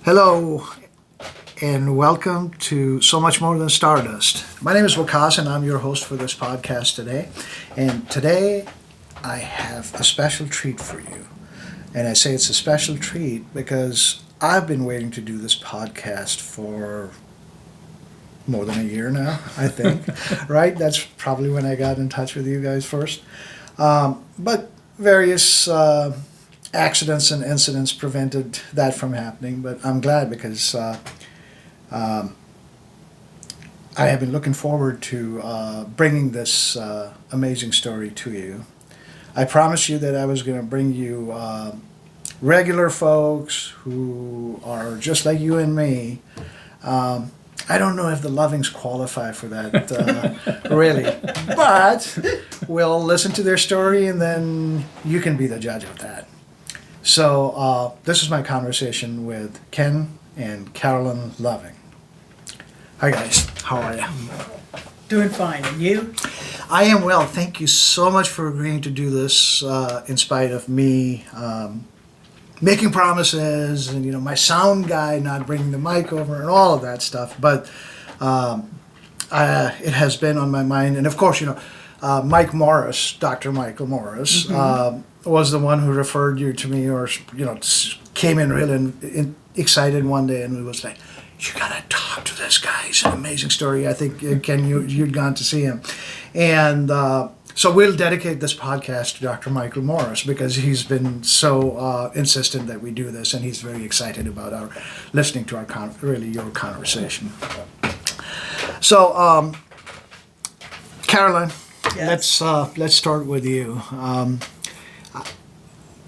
Hello, and welcome to So Much More Than Stardust. My name is Wakas, and I'm your host for this podcast today. And today, I have a special treat for you. And I say it's a special treat because I've been waiting to do this podcast for more than a year now, I think. Right? That's probably when I got in touch with you guys first. But various accidents and incidents prevented that from happening. But I'm glad because I have been looking forward to bringing this amazing story to you. I promised you that I was going to bring you regular folks who are just like you and me. I don't know if the Lovings qualify for that, really. But we'll listen to their story and then you can be the judge of that. So this is my conversation with Ken and Carolyn Loving. Hi guys, how are you? Doing fine, and you? I am well. Thank you so much for agreeing to do this in spite of me making promises and, you know, my sound guy not bringing the mic over and all of that stuff. But it has been on my mind. And of course, you know, Mike Morris, Dr. Michael Morris, was the one who referred you to me, or, you know, came in really excited one day and was like, you gotta talk to this guy. It's an amazing story. I think, Ken, you'd gone to see him. And so we'll dedicate this podcast to Dr. Michael Morris because he's been so insistent that we do this, and he's very excited about our listening to our your conversation. So, Caroline, yes. let's start with you.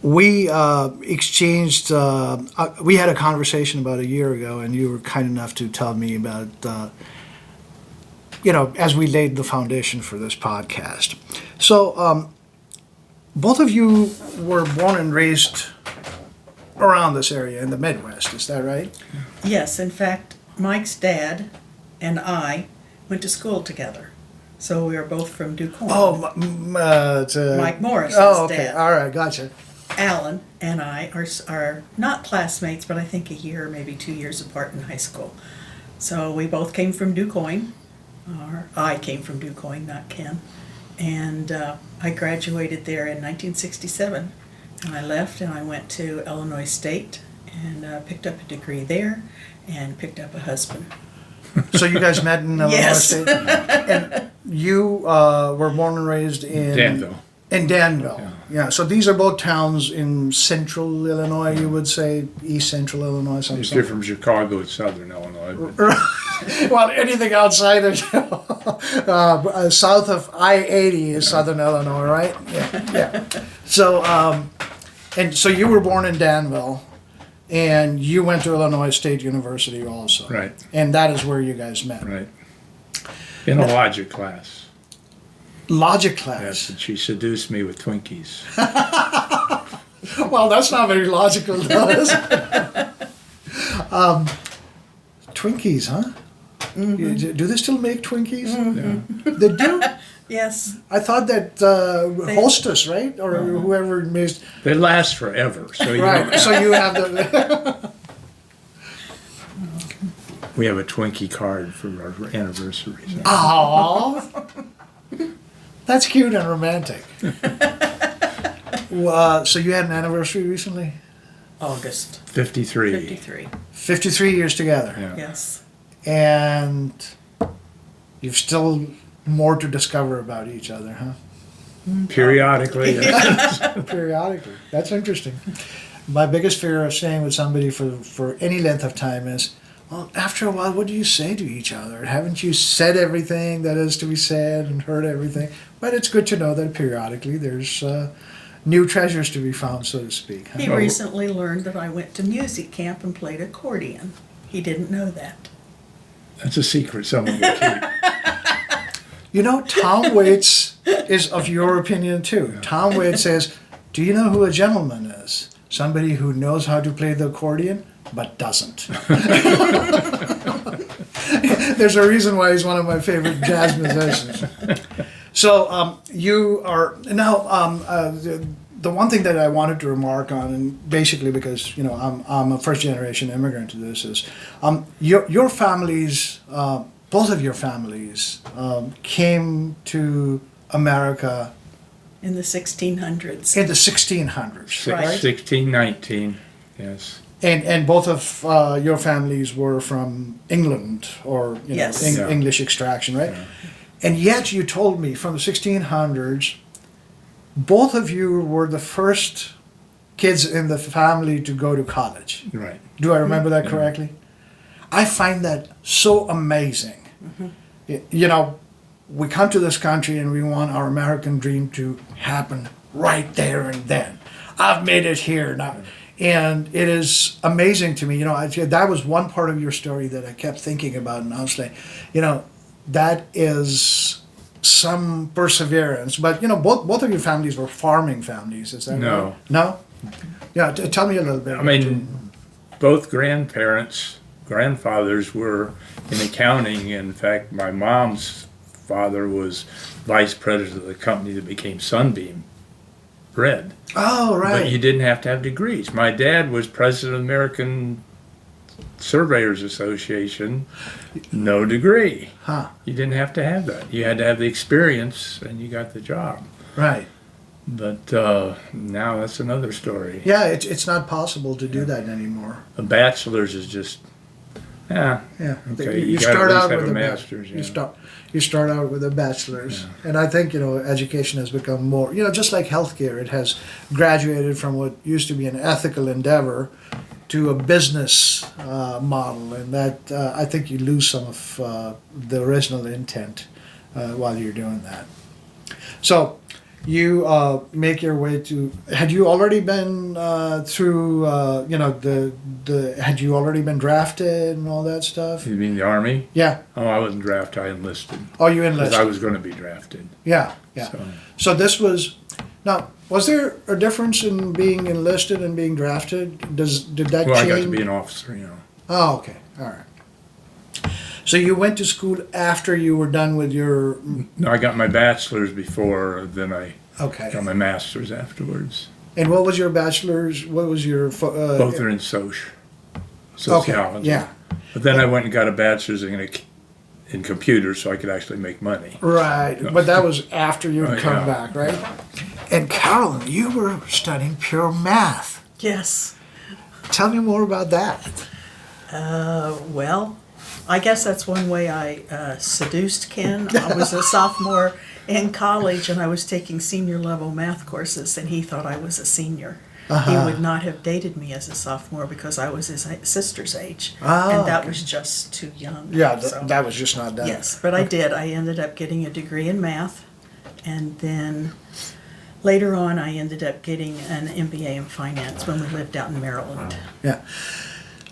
We exchanged, we had a conversation about a year ago, and you were kind enough to tell me about, you know, as we laid the foundation for this podcast. So, both of you were born and raised around this area in the Midwest, is that right? Yes, in fact, Mike's dad and I went to school together. So we were both from DuQuoin. Oh, Mike Morris' oh, okay, dad. all right, gotcha. Alan and I are not classmates, but I think a year, maybe 2 years apart in high school. So we both came from DuQuoin, or I came from DuQuoin, not Ken. And I graduated there in 1967. And I left and I went to Illinois State and picked up a degree there and picked up a husband. So you guys met in Illinois Yes. State? And you were born and raised in... Danville. In Danville, yeah. So these are both towns in central Illinois, you would say, east central Illinois, It's something. different from Chicago and southern Illinois. Well, anything outside of south of I-80 is southern Illinois, right? Yeah. So, and so you were born in Danville, and you went to Illinois State University also. Right. And that is where you guys met. Right. In a logic class. Logic class. Yes, and she seduced me with Twinkies. Well, that's not very logical, though, is it? Twinkies, huh? Mm-hmm. Do they still make Twinkies? Mm-hmm. Yeah. They do? Yes. I thought that Hostess, right? Or whoever made... They last forever. So you Right, so you have the... We have a Twinkie card for our anniversaries. Aww. That's cute and romantic. So you had an anniversary recently? August 53. 53. 53 years together. Yeah. Yes. And you've still more to discover about each other, huh? Periodically. Yes. Periodically. That's interesting. My biggest fear of staying with somebody for any length of time is, well, after a while, what do you say to each other? Haven't you said everything that is to be said and heard everything? But it's good to know that periodically there's new treasures to be found, so to speak. Huh? He recently learned that I went to music camp and played accordion. He didn't know that. That's a secret someone will keep. You know, Tom Waits is of your opinion too. Tom Waits says, do you know who a gentleman is? Somebody who knows how to play the accordion, but doesn't. There's a reason why he's one of my favorite jazz musicians. So you are now the one thing that I wanted to remark on, and basically because I'm a first generation immigrant to this, is your families, both of your families, came to America In the 1600s. in the 1600s, Right. right? 1619, yes. And both of your families were from England or Yes. Yeah. English extraction, right? Yeah. And yet you told me from the 1600s, both of you were the first kids in the family to go to college. Right. Do I remember that Yeah. correctly? I find that so amazing. We come to this country and we want our American dream to happen right there and then. I've made it here now. And it is amazing to me. That was one part of your story that I kept thinking about. And I was like, that is some perseverance. But, both of your families were farming families. Is that No. right? No? Yeah, tell me a little bit. I mean, both grandfathers were in accounting. In fact, my mom's father was vice president of the company that became Sunbeam Bread. Oh, right. But you didn't have to have degrees. My dad was president of the American Surveyors Association, no degree. Huh. You didn't have to have that. You had to have the experience, and you got the job. Right. But now that's another story. Yeah, it's not possible to do that anymore. A bachelor's is just, Yeah. okay. You gotta start at least out have with a a master's. You start out with a bachelor's, and I think education has become more just like healthcare. It has graduated from what used to be an ethical endeavor to a business model, and that I think you lose some of the original intent while you're doing that. So you make your way to. Had you already been through? Had you already been drafted and all that stuff? You mean the Army? Yeah. Oh, I wasn't drafted. I enlisted. Oh, you Because enlisted. I was going to be drafted. Yeah. So, So this was. Now, was there a difference in being enlisted and being drafted? Did that well, I change? got to be an officer, Oh, okay. All right. So you went to school after you were done with your. No, I got my bachelor's before, then I Okay. got my master's afterwards. And what was your bachelor's? What was your? Both are in sociology. Okay. Yeah. But then I went and got a bachelor's in computers so I could actually make money. Right, but that was after you had come Yeah. back, right? And Carolyn, you were studying pure math. Yes. Tell me more about that. Well, I guess that's one way I seduced Ken. I was a sophomore in college and I was taking senior level math courses and he thought I was a senior. He would not have dated me as a sophomore because I was his sister's age. And that was just too young. Yeah, So, that was just not done. yes, but I did. I ended up getting a degree in math. And then later on, I ended up getting an MBA in finance when we lived out in Maryland. Yeah.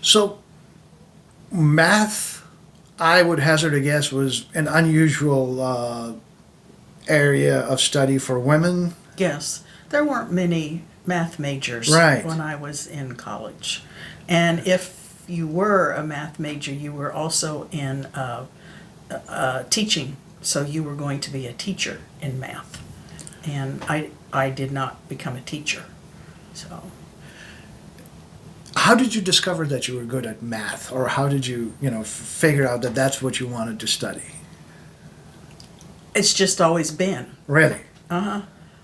So, math, I would hazard a guess, was an unusual area of study for women. Yes, there weren't many math majors Right. when I was in college. And if you were a math major, you were also in teaching. So you were going to be a teacher in math. And I did not become a teacher. So How did you discover that you were good at math, or how did you, figure out that that's what you wanted to study? it's just always been. Really?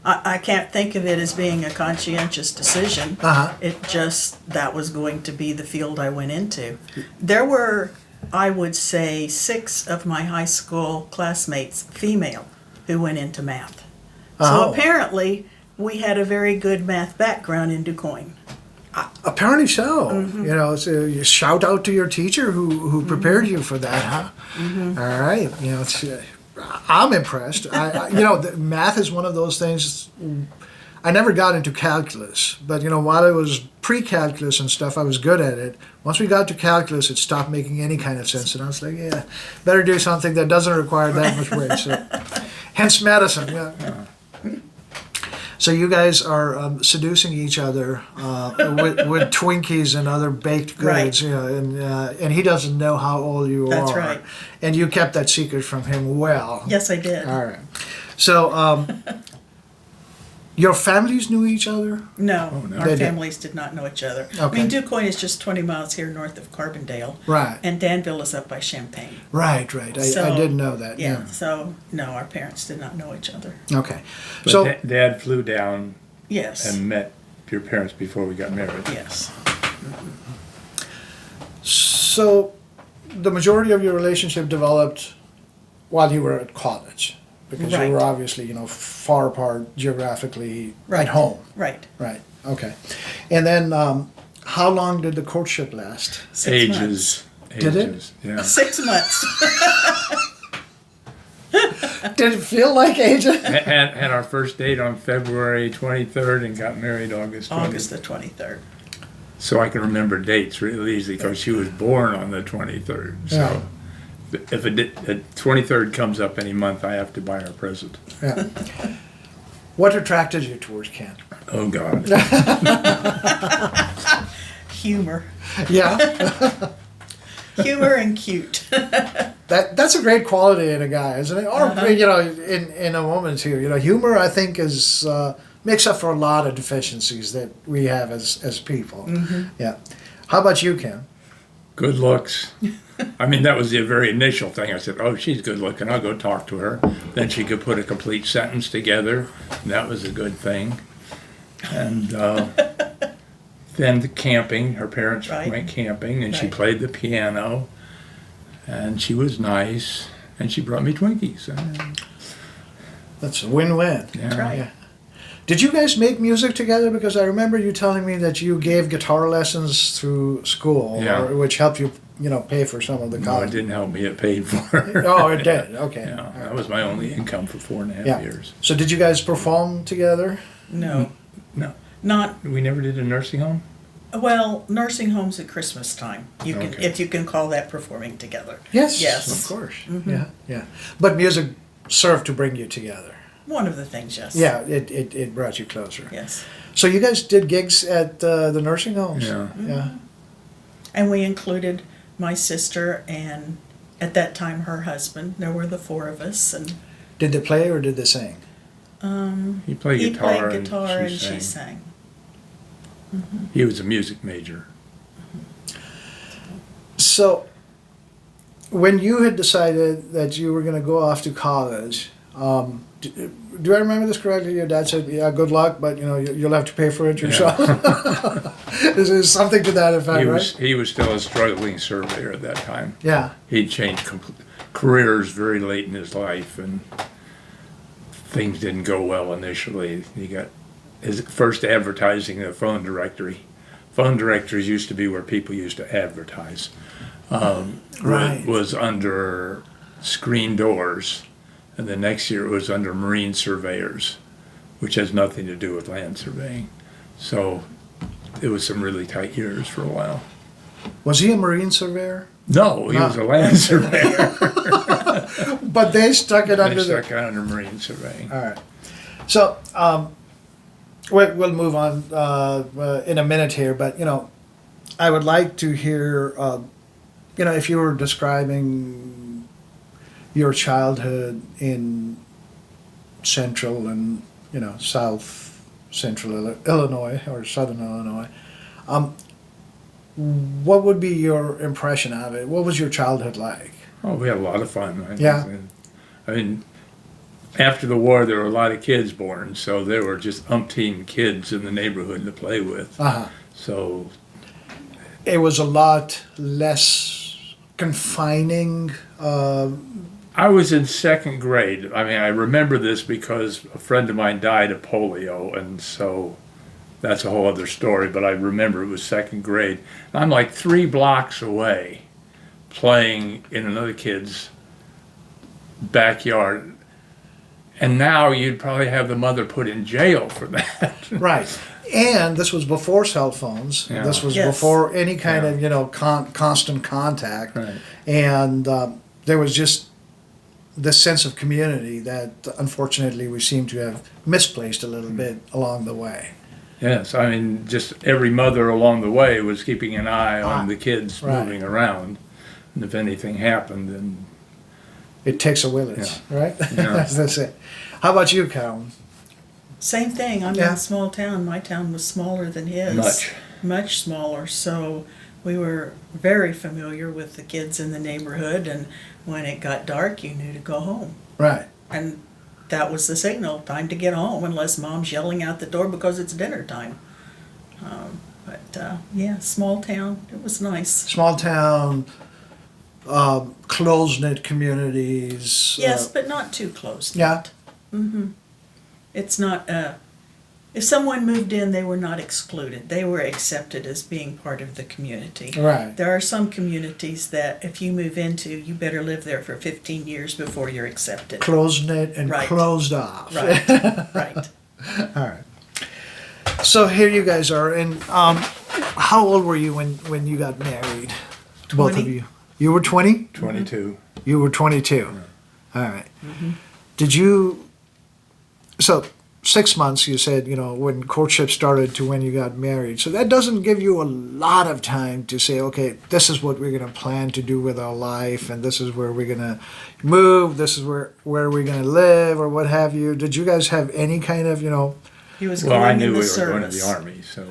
I can't think of it as being a conscientious decision. It just, that was going to be the field I went into. There were, I would say, 6 of my high school classmates, female, who went into math. So Oh. apparently, we had a very good math background in DuQuoin. Apparently so. So you shout out to your teacher who prepared you for that, huh? All right. I'm impressed. Math is one of those things. I never got into calculus, but while I was pre-calculus and stuff, I was good at it. Once we got to calculus, it stopped making any kind of sense, and I was like, yeah, better do something that doesn't require that much weight. So, hence medicine. Yeah. So you guys are seducing each other with Twinkies and other baked goods, Right. And he doesn't know how old you are. That's right. And you kept that secret from him well. Yes, I did. All right. So, so you guys are seducing each other with Twinkies and other baked goods, and he doesn't know how old you are. And you kept that secret from him well. That's right. All right. So, Your families knew each other? No, Oh, no. our They did. families did not know each other. I Okay. mean, DuQuoin is just 20 miles here north of Carbondale. Right. And Danville is up by Champaign. Right. I So, didn't know that. Yeah, so no, our parents did not know each other. Okay. But So, Dad flew down Yes, and met your parents before we got married. yes. so the majority of your relationship developed while you were at college, because you Right. were obviously, far apart geographically Right. at home. Right. Right. Okay. And then, how long did the courtship last? 6 months. Ages. Did it? Ages, yeah. 6 months. Did it feel like ages? Had our first date on February 23rd and got married August 20th. August the 23rd. So I can remember dates really easily because she was born on the 23rd. So if the 23rd comes up any month, I have to buy her a present. Yeah. What attracted you towards Ken? Oh, God. Humor. Yeah. Humor and cute. That's a great quality in a guy, isn't it? Or in a woman too. Humor I think is makes up for a lot of deficiencies that we have as people. Yeah. How about you, Ken? Good looks. I mean, that was the very initial thing. I said, oh, she's good looking. I'll go talk to her. Then she could put a complete sentence together. That was a good thing. And then the camping. Her parents Right. went camping, and she Right. played the piano. And she was nice. And she brought me Twinkies. That's a win-win. Yeah. That's right. Yeah. Did you guys make music together? Because I remember you telling me that you gave guitar lessons through school, Yeah. which helped you, pay for some of the No, it college. didn't help me. It paid for it. Oh, it did. Okay. Yeah, that was my only income for 4.5 Yeah. years. So did you guys perform together? No. No. Not, We never did a nursing home? well, nursing homes at Christmas time. You can, Okay. if you can call that performing together. Yes. Yes. Of course. Yeah. But music served to bring you together. One of the things, yes. Yeah, it brought you closer. Yes. So you guys did gigs at the nursing homes? Yeah. Yeah. And we included my sister and at that time her husband. There were the four of us, and Did they play or did they sing? He played he guitar, played guitar and sang. she sang. He was a music major. So when you had decided that you were going to go off to college, do I remember this correctly? Your dad said, "Yeah, good luck, but you'll have to pay for it yourself." There's something to that effect, right? He was still a struggling surveyor at that time. Yeah. He'd changed careers very late in his life, and things didn't go well initially. He got his first advertising in a phone directory. Phone directories used to be where people used to advertise. Right. Was under screen doors, and the next year it was under marine surveyors, which has nothing to do with land surveying. So it was some really tight years for a while. Was he a marine surveyor? No, he was a land surveyor. But they stuck it They under the. stuck it under marine surveying. All right. So we'll move on in a minute here, but I would like to hear, if you were describing your childhood in central and south central Illinois or southern Illinois. What would be your impression of it? What was your childhood like? Oh, we had a lot of fun. Yeah. I mean, after the war, there were a lot of kids born, so there were just umpteen kids in the neighborhood to play with. Uh-huh. So It was a lot less confining. I was in second grade. I mean, I remember this because a friend of mine died of polio, and so that's a whole other story, but I remember it was second grade. I'm like 3 blocks away playing in another kid's backyard. And now you'd probably have the mother put in jail for that. Right. And this was before cell phones. Yeah. This was Yes. before any kind Yeah. of, constant contact. Right. And there was just this sense of community that unfortunately we seem to have misplaced a little bit along the way. Yes, I mean, just every mother along the way was keeping an eye on the kids Right. moving around. And if anything happened, then It takes a village, right? Yeah. That's it. How about you, Carolyn? Same thing. I'm in Yeah. a small town. My town was smaller than his. Much smaller. So we were very familiar with the kids in the neighborhood, and when it got dark, you knew to go home. Right. And that was the signal, time to get home, unless mom's yelling out the door because it's dinner time. Yeah, small town. It was nice. Small town, close-knit communities. Yes, but not too close. Yeah. It's not, if someone moved in, they were not excluded. They were accepted as being part of the community. Right. There are some communities that if you move into, you better live there for 15 years before you're accepted. Close-knit and Right. closed off. Right, right. All right. So here you guys are, and how old were you when you got married? Both of 20. you. You were 20? 22. You were 22. All right. Did you? So 6 months, you said, when courtship started to when you got married. So that doesn't give you a lot of time to say, okay, this is what we're going to plan to do with our life, and this is where we're going to move. This is where we're going to live, or what have you. Did you guys have any kind of, He was Well, going I in knew the we were going to service. the Army, so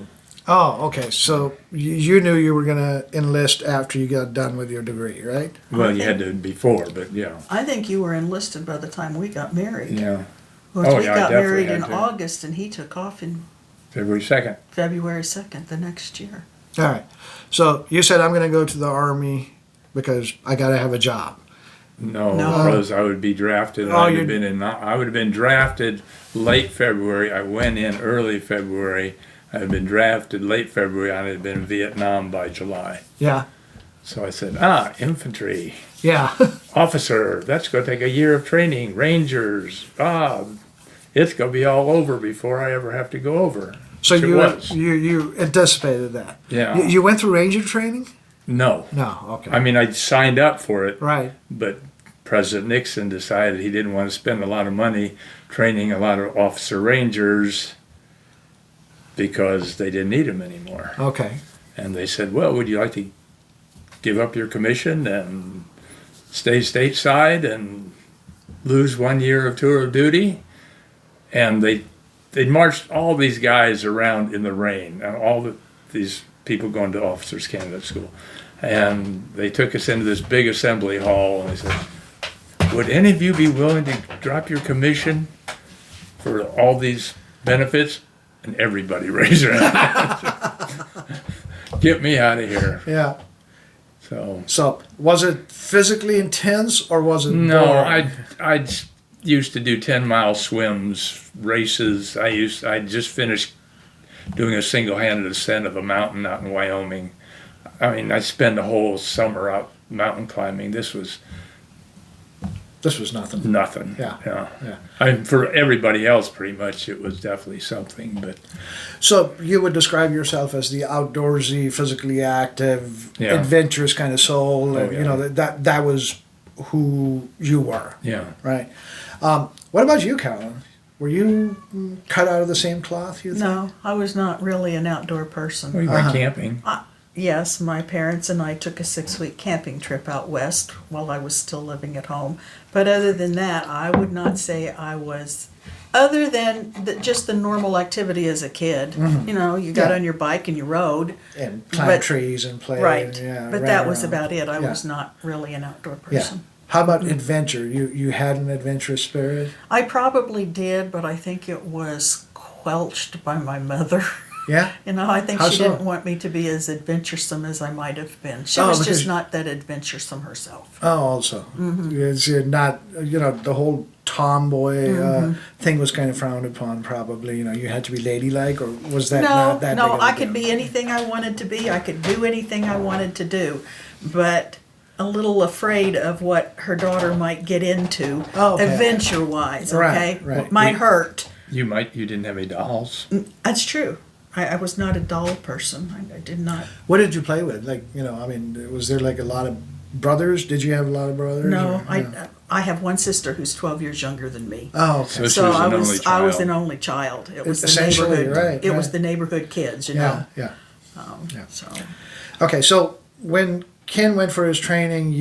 Oh, okay. So you knew you were going to enlist after you got done with your degree, right? well, I you had to before, but yeah, I think you were enlisted by the time we got married. yeah. Because Oh, we yeah, I got definitely married had in to. August, and he took off in February 2nd. February 2nd the next year. All right. So you said, I'm going to go to the Army because I got to have a job. No, No. because I would be drafted. Oh, I would you'd- have been in. I would have been drafted late February. I went in early February. I had been drafted late February. I had been in Vietnam by July. Yeah. So I said, infantry Yeah. officer. That's going to take a year of training. Rangers. It's going to be all over before I ever have to go over. So Which it was. you anticipated that. Yeah. You went through Ranger training? No. No. Okay. I mean, I signed up for it. Right. But President Nixon decided he didn't want to spend a lot of money training a lot of officer rangers because they didn't need them anymore. Okay. And they said, well, would you like to give up your commission and stay stateside and lose 1 year of tour of duty? And they marched all these guys around in the rain, these people going to officers candidate school. And they took us into this big assembly hall and they said, would any of you be willing to drop your commission for all these benefits? And everybody raised their hand. Get me out of here. Yeah. So Was it physically intense or was it no, boring? I used to do 10-mile swims, races. I just finished doing a single-handed ascent of a mountain out in Wyoming. I mean, I spent the whole summer out mountain climbing. This was nothing. nothing. Yeah. Yeah. I mean, for everybody else, pretty much, it was definitely something. But So you would describe yourself as the outdoorsy, physically active, Yeah. adventurous kind of soul, and yeah. that was who you were, yeah, right? What about you, Carolyn? Were you cut out of the same cloth? You think? No, I was not really an outdoor we person. went camping. Yes, my parents and I took a 6-week camping trip out west while I was still living at home. But other than that, I would not say I was, other than just the normal activity as a kid. You know, you got Yeah. on your bike and you rode. And climb But- trees and play. Right. And, yeah, But ran that was around. about it. I Yeah. was not really an outdoor Yeah. person. How about adventure? You had an adventurous spirit? I probably did, but I think it was quelched by my mother. Yeah? You know, I think How she so? didn't want me to be as adventuresome as I might have been. She Oh, was because- just not that adventuresome herself. Oh, also. Mm-hmm. You're not, the whole tomboy thing was kind of frowned upon, probably. You had to be ladylike, or was that No, not that big no, of a I deal? could be anything I wanted to be. I could do anything I wanted to do. But a little afraid of what her daughter might get into, Oh, okay. adventure-wise, okay? Right, right. Might hurt. You didn't have any dolls. That's true. I was not a doll person. I did not. What did you play with? Was there like a lot of brothers? Did you have a lot of brothers? No, or- I have one sister who's 12 years younger than me. Oh, okay. So she So was I an was only I was child. an only child. It was the Essentially, neighborhood. right, It was right. the neighborhood kids, you Yeah, know. yeah. Um, Yeah. So Okay, so when Ken went for his training,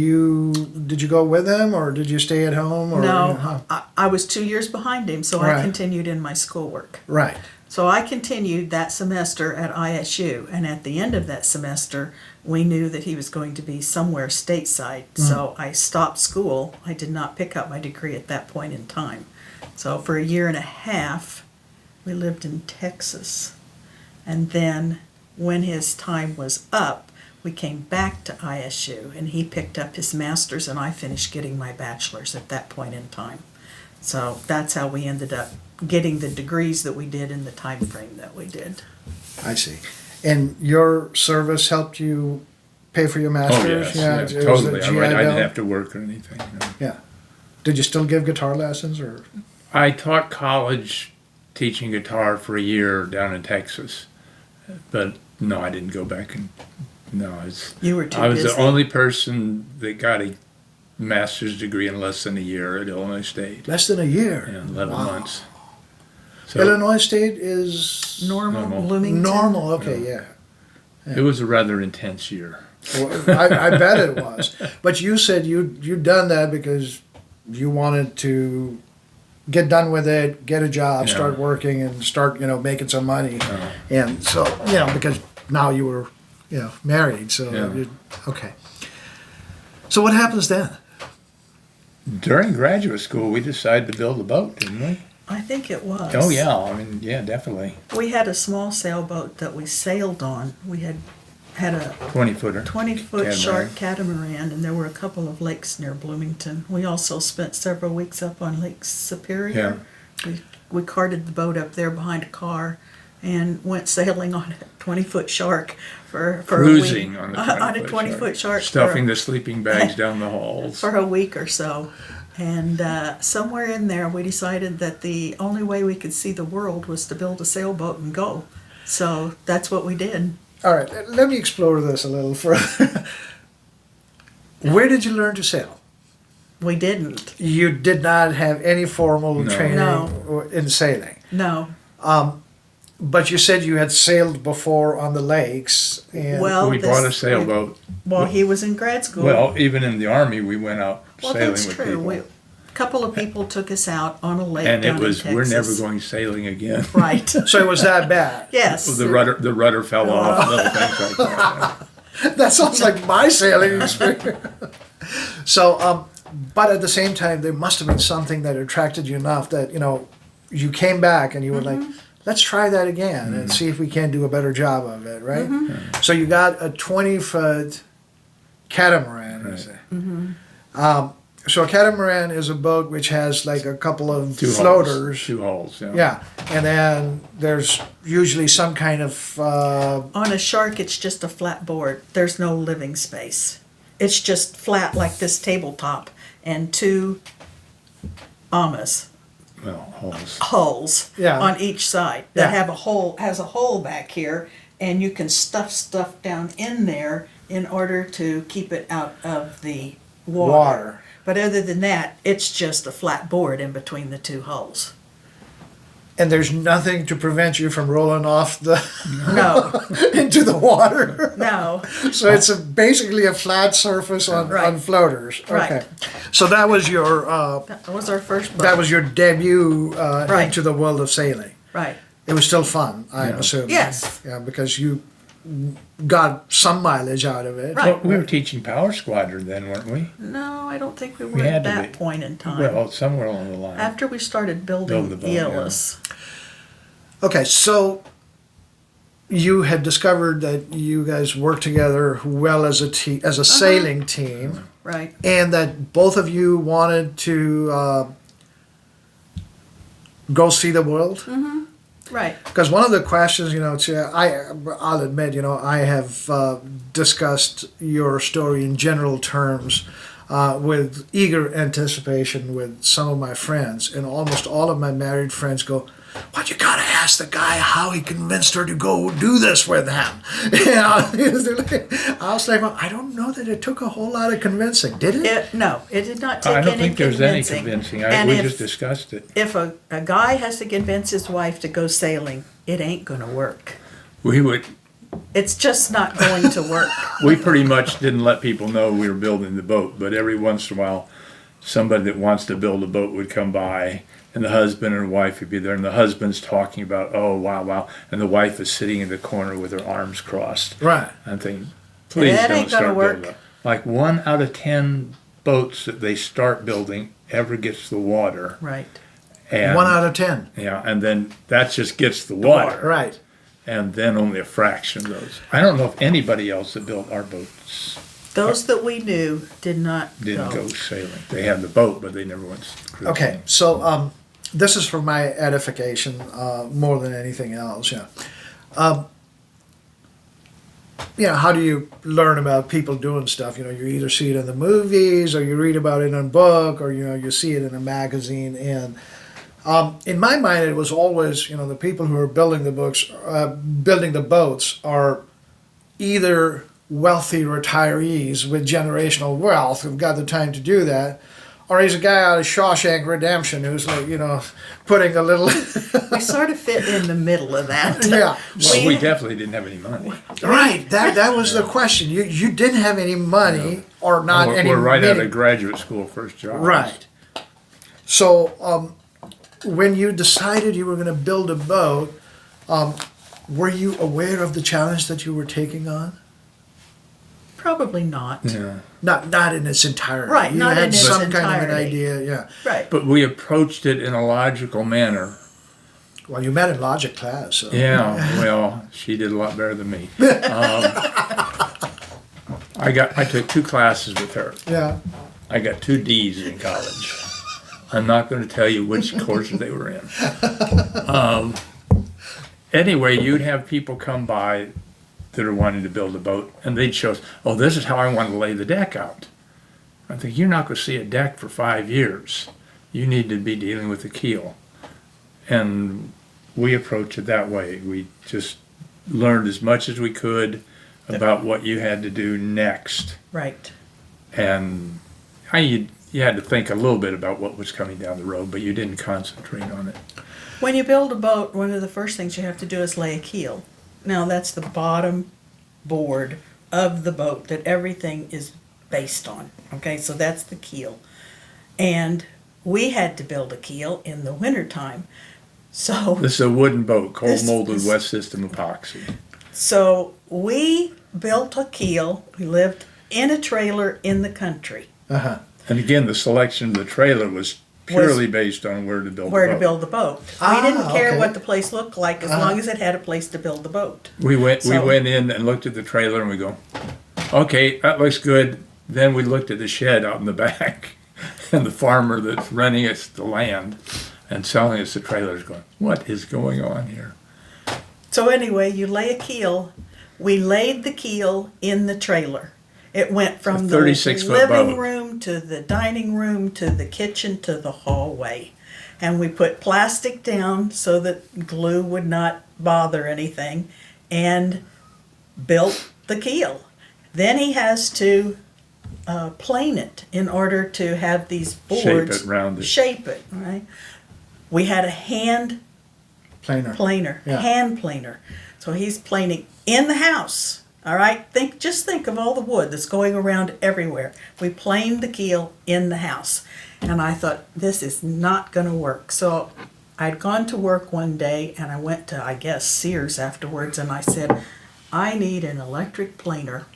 did you go with him or did you stay at home? Or, No, I was 2 years behind him, so Right. I continued in my schoolwork. Right. So I continued that semester at ISU, and at the end of that semester, we knew that he was going to be somewhere stateside. So I stopped school. I did not pick up my degree at that point in time. So for a year and a half, we lived in Texas. And then when his time was up, we came back to ISU, and he picked up his master's, and I finished getting my bachelor's at that point in time. So that's how we ended up getting the degrees that we did in the time frame that we did. I see. And your service helped you pay for your Oh, master's? yes, it was totally. the I GI didn't Bill? have to work or anything. No. Yeah. Did you still give guitar lessons or? I taught college teaching guitar for a year down in Texas, but no, I didn't go back and You were too I was busy. the only person that got a master's degree in less than a year at Illinois State. Less than a year. Yeah, 11 Wow. months. So Illinois State is Normal, Normal. Bloomington. normal. Okay, yeah. it was a rather intense year. Well, I bet it was. But you said you'd done that because you wanted to get done with it, get a job, Yeah. start working, and start making some money. Uh, And so because now you were married, so Yeah. okay. So what happens then? During graduate school, we decided to build a boat, didn't we? I think it was. Oh, yeah. I mean, yeah, definitely. We had a small sailboat that we sailed on. We had a 20-footer. 20-foot Catamaran. shark catamaran, and there were a couple of lakes near Bloomington. We also spent several weeks up on Lake Superior. We carted the boat up there behind a car and went sailing on a 20-foot shark for Cruising a on week. the 20-foot 20-foot shark. Stuffing the sleeping bags down the halls. For a week or so. And somewhere in there, we decided that the only way we could see the world was to build a sailboat and go. So that's what we did. All right, let me explore this a little further. Where did you learn to sail? We didn't. You did not have any formal No. training No. in sailing. No. But you said you had sailed before on the lakes. And Well, We bought a sailboat. Well, he was in grad school. Well, even in the Army, we went out Well, sailing that's with true. people. A couple of people took us out on a lake And down it was, in Texas. we're never going sailing again. Right. so it was that bad. Yes. The rudder fell off, little things like that. That sounds like my sailing experience. So, but at the same time, there must have been something that attracted you enough that, you came back and you were like, let's try that again and see if we can do a better job of it, right? So you got a 20-foot catamaran, is it? So a catamaran is a boat which has like a couple of Two floaters. Hulls. Two hulls, yeah. Yeah, and then there's usually some kind of On a shark, it's just a flat board. There's no living space. It's just flat like this tabletop and two amas, Well, hulls. hulls Yeah. on each side that Yeah. have has a hole back here, and you can stuff stuff down in there in order to keep it out of the water. But other than that, it's just a flat board in between the two hulls. and there's nothing to prevent you from rolling off the No, into the water. no. So it's basically a flat surface on Right. floaters. Right. Okay. So that was your That was our first boat. that was your debut Right. into the world of sailing. Right. It was still fun, I Yeah. assume. Yes. Yeah, because you got some mileage out of it. Right. Well, we were teaching Power Squadron then, weren't we? No, I don't think we were We at had to that be. point in time. Well, somewhere along the line. After we started Build building the boat, yeah. ELS. Okay, so you had discovered that you guys worked together well as a sailing team, Right. and that both of you wanted to go see the world. Right. Because one of the questions, I'll admit, I have discussed your story in general terms with eager anticipation with some of my friends, and almost all of my married friends go, "But you gotta ask the guy how he convinced her to go do this with him." I was like, well, I don't know that it took a whole lot of convincing, did it? No, it did not take I any don't think there's any convincing. convincing. And We if, just discussed it. if a guy has to convince his wife to go sailing, it ain't gonna work. We would It's just not going to work. We pretty much didn't let people know we were building the boat, but every once in a while, somebody that wants to build a boat would come by, and the husband and wife would be there, and the husband's talking about, oh, wow, wow, and the wife is sitting in the corner with her arms crossed. Right. I'm thinking, please That don't ain't gonna start work. building. Like 1 out of 10 boats that they start building ever gets the water. Right. And, 1 out of 10. Yeah, and then that just gets the water. Right. And then only a fraction goes. I don't know if anybody else that built our boats Those that we knew did not didn't go sailing. They had the boat, but they never went cruising. Okay, so this is for my edification more than anything else. How do you learn about people doing stuff? You either see it in the movies, or you read about it in a book, or you see it in a magazine. And in my mind, it was always the people who are building the boats are either wealthy retirees with generational wealth who've got the time to do that, or he's a guy out of Shawshank Redemption who's putting a little. We sort of fit in the middle of that. Yeah. Well, we definitely didn't have any money. Right. That was the question. You didn't have any money or not any. We're right out meaning- of graduate school, first job. Right. So when you decided you were going to build a boat, were you aware of the challenge that you were taking on? Probably not. Yeah. Not in its entirety. Right, You not had in its some kind of an entirety. idea. Yeah. Right. But we approached it in a logical manner. Well, you met in logic class. So. Yeah, well, she did a lot better than me. I took 2 classes with her. Yeah. I got 2 D's in college. I'm not going to tell you which courses they were in. Anyway, you'd have people come by that are wanting to build a boat, and they'd show us, oh, this is how I want to lay the deck out. I think, you're not going to see a deck for 5 years. You need to be dealing with the keel. And we approached it that way. We just learned as much as we could about what you had to do next. Right. And you had to think a little bit about what was coming down the road, but you didn't concentrate on it. When you build a boat, one of the first things you have to do is lay a keel. Now, that's the bottom board of the boat that everything is based on. Okay, so that's the keel. And we had to build a keel in the wintertime. So This is a wooden boat, cold This- molded this- West System epoxy. So we built a keel. We lived in a trailer in the country. Uh-huh. And again, the selection of the trailer was purely based on where to build Where the boat. to build the boat. Ah, We didn't care okay. what the place looked like as long as it had a place to build the boat. We went So- in and looked at the trailer and we go, okay, that looks good. Then we looked at the shed out in the back, and the farmer that's renting us the land and selling us the trailer is going, what is going on here? So anyway, you lay a keel. We laid the keel in the trailer. It went from the 36-foot living boat. room to the dining room to the kitchen to the hallway. And we put plastic down so that glue would not bother anything, and built the keel. Then he has to plane it in order to have these boards Shape it, round it. shape it, right? We had a hand Planer. planer, Yeah. hand planer. So he's planing in the house. All right, just think of all the wood that's going around everywhere. We planed the keel in the house, and I thought, this is not going to work. So I'd gone to work one day, and I went to, I guess, Sears afterwards, and I said, I need an electric planer.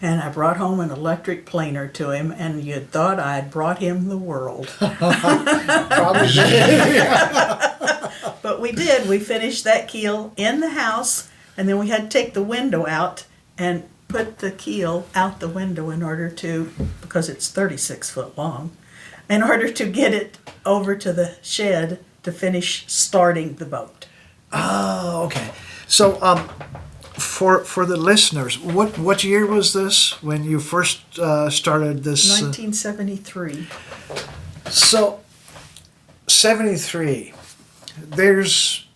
And I brought home an electric planer to him, and you'd thought I'd brought him the world. Probably. But we did. We finished that keel in the house, and then we had to take the window out and put the keel out the window in order to, because it's 36 foot long, in order to get it over to the shed to finish starting the boat. Oh, okay. So, for the listeners, what year was this when you first started this? 1973. So, 73. There's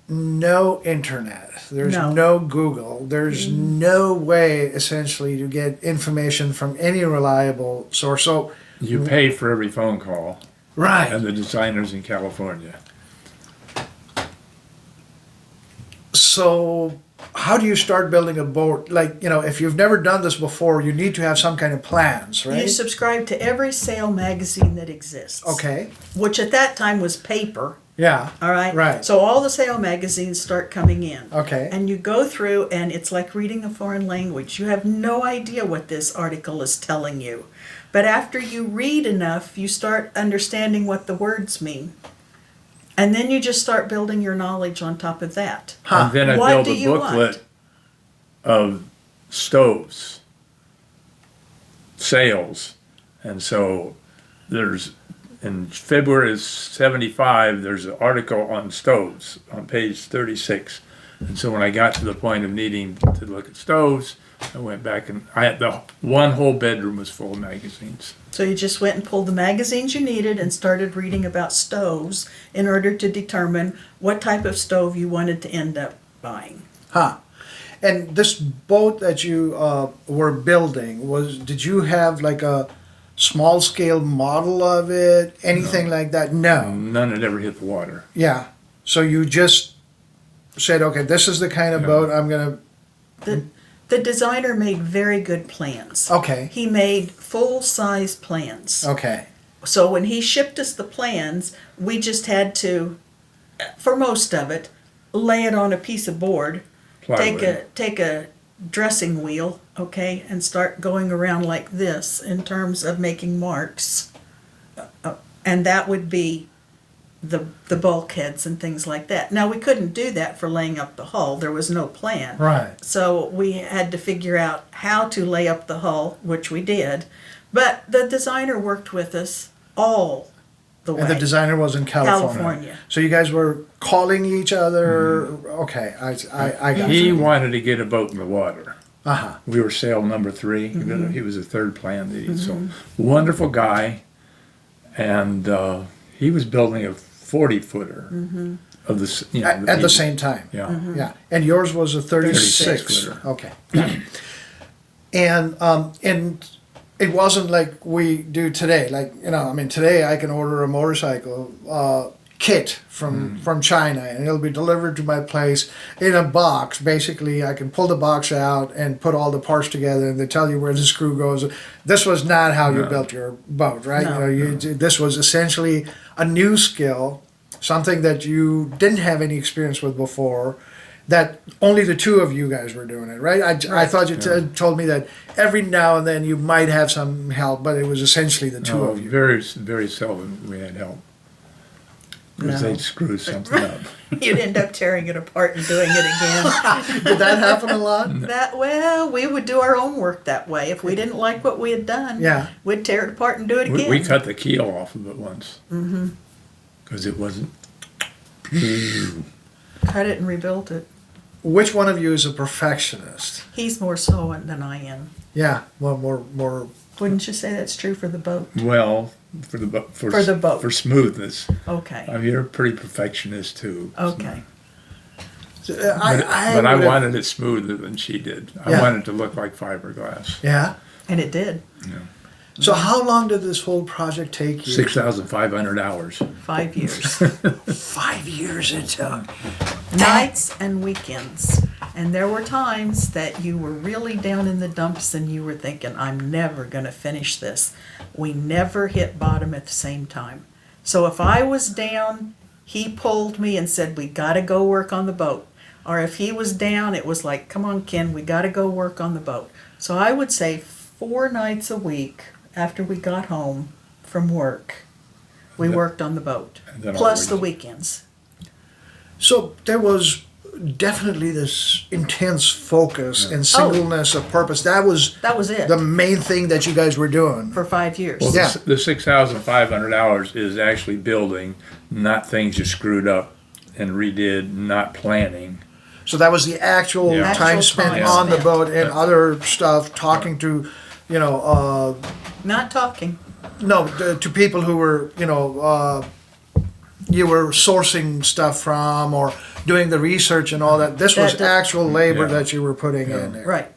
no internet. There's No. no Google. There's no way, essentially, to get information from any reliable source. So, You pay for every phone call, right. and the designers in California. So, how do you start building a boat? Like, if you've never done this before, you need to have some kind of plans, right? You subscribe to every sail magazine that exists. Okay. Which at that time was paper. Yeah. All right. Right. So all the sail magazines start coming in. Okay. And you go through, and it's like reading a foreign language. You have no idea what this article is telling you. But after you read enough, you start understanding what the words mean. And then you just start building your knowledge on top of that. And then I What built do a you want? booklet of stoves, sails. And so there's, in February of 75, there's an article on stoves on page 36. And so when I got to the point of needing to look at stoves, I went back and I had one whole bedroom was full of magazines. So you just went and pulled the magazines you needed and started reading about stoves in order to determine what type of stove you wanted to end up buying. Huh. And this boat that you were building, did you have like a small scale model of it? Anything like that? No. None had ever hit the water. Yeah. So you just said, okay, this is the kind of boat I'm going to. The designer made very good plans. Okay. He made full-size plans. Okay. So when he shipped us the plans, we just had to, for most of it, lay it on a piece of board, Plywood. take a dressing wheel, okay, and start going around like this in terms of making marks. And that would be the bulkheads and things like that. Now, we couldn't do that for laying up the hull. There was no plan. Right. So we had to figure out how to lay up the hull, which we did. But the designer worked with us all the way. And the designer was in California. California. So you guys were calling each other. Okay, I got He you. wanted to get a boat in the water. Uh-huh. We were sail number 3. He was the third plan that he so wonderful guy, and he was building a 40-footer of the At the same time. yeah. Yeah. And yours was a 36. 36-footer. Okay. And it wasn't like we do today. Like, today I can order a motorcycle kit from China, and it'll be delivered to my place in a box. Basically, I can pull the box out and put all the parts together, and they tell you where the screw goes. This was not how you built your boat, right? No. This was essentially a new skill, something that you didn't have any experience with before, that only the two of you guys were doing it, right? I thought you told me that every now and then you might have some help, but it was essentially the two of you. Very, very seldom we had help. Because No. they'd screw something up. You'd end up tearing it apart and doing it again. Did that happen a lot? We would do our own work that way. If we didn't like what we had done, Yeah. we'd tear it apart and do it again. We cut the keel off of it once. Because it wasn't. Cut it and rebuilt it. Which one of you is a perfectionist? He's more so than I am. Yeah, well, more. Wouldn't you say that's true for the boat? Well, for the boat. For the boat. For smoothness. Okay. You're a pretty perfectionist too. Okay. But I would've- wanted it smoother than she did. I Yeah. wanted it to look like fiberglass. Yeah. And it did. So how long did this whole project take you? 6,500 hours. 5 years. 5 years it took. Nights and weekends. And there were times that you were really down in the dumps and you were thinking, I'm never going to finish this. We never hit bottom at the same time. So if I was down, he pulled me and said, we got to go work on the boat. Or if he was down, it was like, come on, Ken, we got to go work on the boat. So I would say 4 nights a week after we got home from work, we worked on the boat. And then Plus always- the weekends. So there was definitely this intense focus and singleness of purpose. That was it. the main thing that you guys were doing. For 5 years. Well, Yeah. the 6,500 hours is actually building, not things you screwed up and redid, not planning. So that was the actual Yeah. time Actual spent time on the spent. boat and other stuff, talking to, Not talking. to people who were, you were sourcing stuff from or doing the research and all that. This was That- actual labor Yeah. that you were putting in there. Right.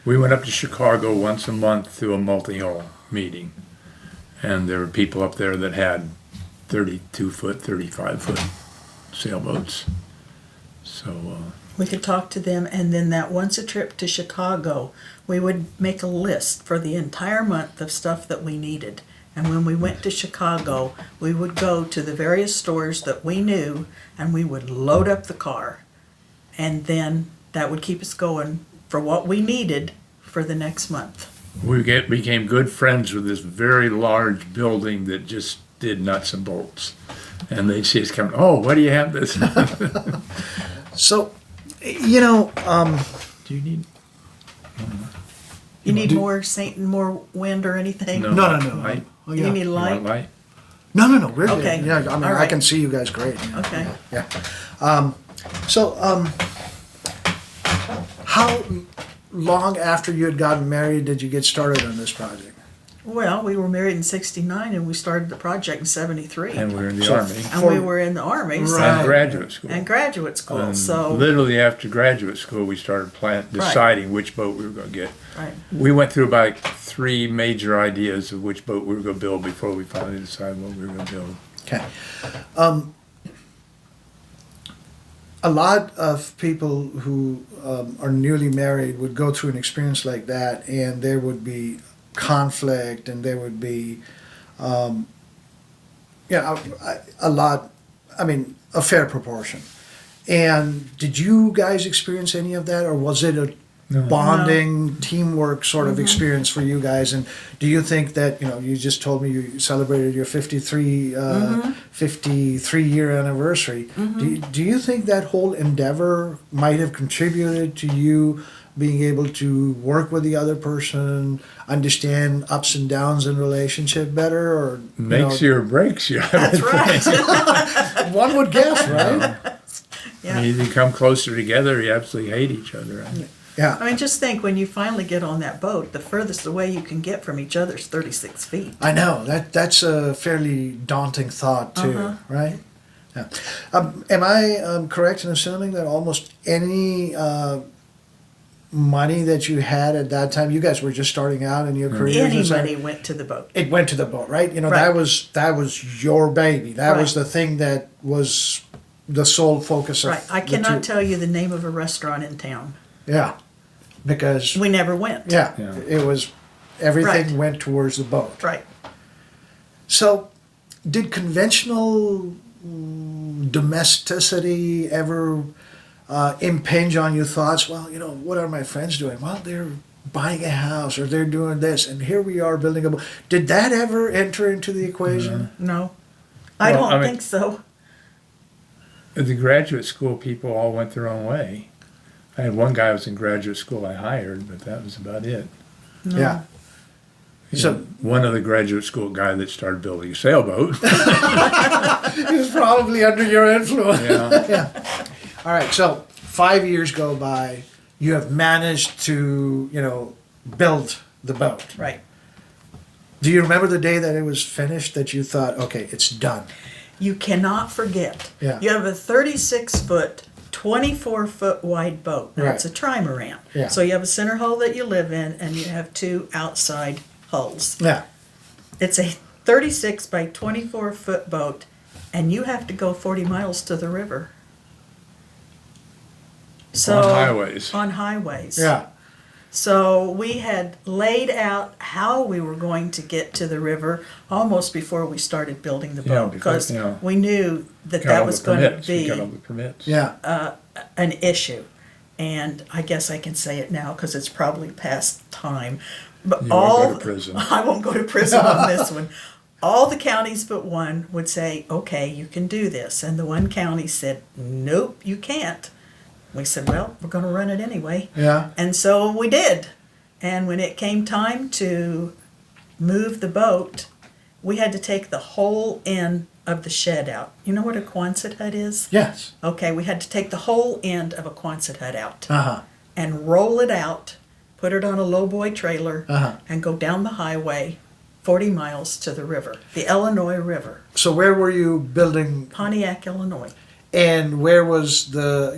We went up to Chicago once a month to a multi-hull meeting. And there were people up there that had 32-foot, 35-foot sailboats. So We could talk to them, and then that once a trip to Chicago, we would make a list for the entire month of stuff that we needed. And when we went to Chicago, we would go to the various stores that we knew, and we would load up the car. And then that would keep us going for what we needed for the next month. We became good friends with this very large building that just did nuts and bolts. And they'd see us coming, oh, why do you have this? So, Do you need? You need more more wind or anything? No. Light? Oh, You yeah. need You light? want light? No, we're good. Okay. Yeah, I mean, All I right. can see you guys great. Okay. Yeah. How long after you had gotten married did you get started on this project? Well, we were married in '69, and we started the project in '73. And we were in the So- Army. And we were in the Army, so, Right. And graduate school. and graduate school, And so, literally after graduate school, we started deciding which boat we were going to get. right. We went through about 3 major ideas of which boat we were going to build before we finally decided what we were going to build. Okay. A lot of people who are newly married would go through an experience like that, and there would be conflict, and there would be, a lot, I mean, a fair proportion. And did you guys experience any of that, or was it a bonding, teamwork sort of experience for you guys? And do you think that, you just told me you celebrated your 53-year anniversary. Do you think that whole endeavor might have contributed to you being able to work with the other person, understand ups and downs in relationship better, or Makes you or breaks you. That's right. one would guess, right? Yeah. You come closer together, you absolutely hate each other. Right? Yeah, I mean, just think, when you finally get on that boat, the furthest away you can get from each other is 36 feet. I know that's a fairly daunting thought too, right? Yeah. Am I correct in assuming that almost any money that you had at that time, you guys were just starting out in your careers? Any is that- money went to the boat. It went to the boat, right? Right. That was your baby. That was Right. the thing that was the sole focus of Right. I the cannot two. tell you the name of a restaurant in town. Yeah, because We never went. yeah, Yeah. it was everything Right. went towards the boat. Right. So, did conventional domesticity ever impinge on your thoughts? Well, what are my friends doing? Well, they're buying a house, or they're doing this, and here we are building a boat. Did that ever enter into the equation? No. I Well, don't I mean- think so. The graduate school people all went their own way. I had one guy who was in graduate school I hired, but that was about it. No. Yeah. So- One of the graduate school guy that started building a sailboat. He was probably under your influence. Yeah. All right, so 5 years go by. You have managed to, build the boat. Right. Do you remember the day that it was finished, that you thought, okay, it's done? You cannot forget. Yeah. You have a 36-foot, 24-foot wide boat. Now, Right. it's a trimaran. Yeah. So you have a center hull that you live in, and you have 2 outside hulls. Yeah. It's a 36 by 24-foot boat, and you have to go 40 miles to the river. So, On highways. On highways. Yeah. So we had laid out how we were going to get to the river almost before we started building the Yeah, boat, because, because we knew that Got all that was the going to permits. We got all be the permits. Yeah. an issue. And I guess I can say it now because it's probably past time. But You won't go to prison. I won't go to prison on this one. All the counties but one would say, okay, you can do this. And the one county said, nope, you can't. We said, well, we're going to run it anyway. Yeah. And so we did. And when it came time to move the boat, we had to take the whole end of the shed out. You know what a Quonset hut is? Yes. Okay, we had to take the whole end of a Quonset hut out Uh-huh. and roll it out, put it on a lowboy trailer, Uh-huh. and go down the highway 40 miles to the river, the Illinois River, So where were you building, Pontiac, Illinois. and where was the,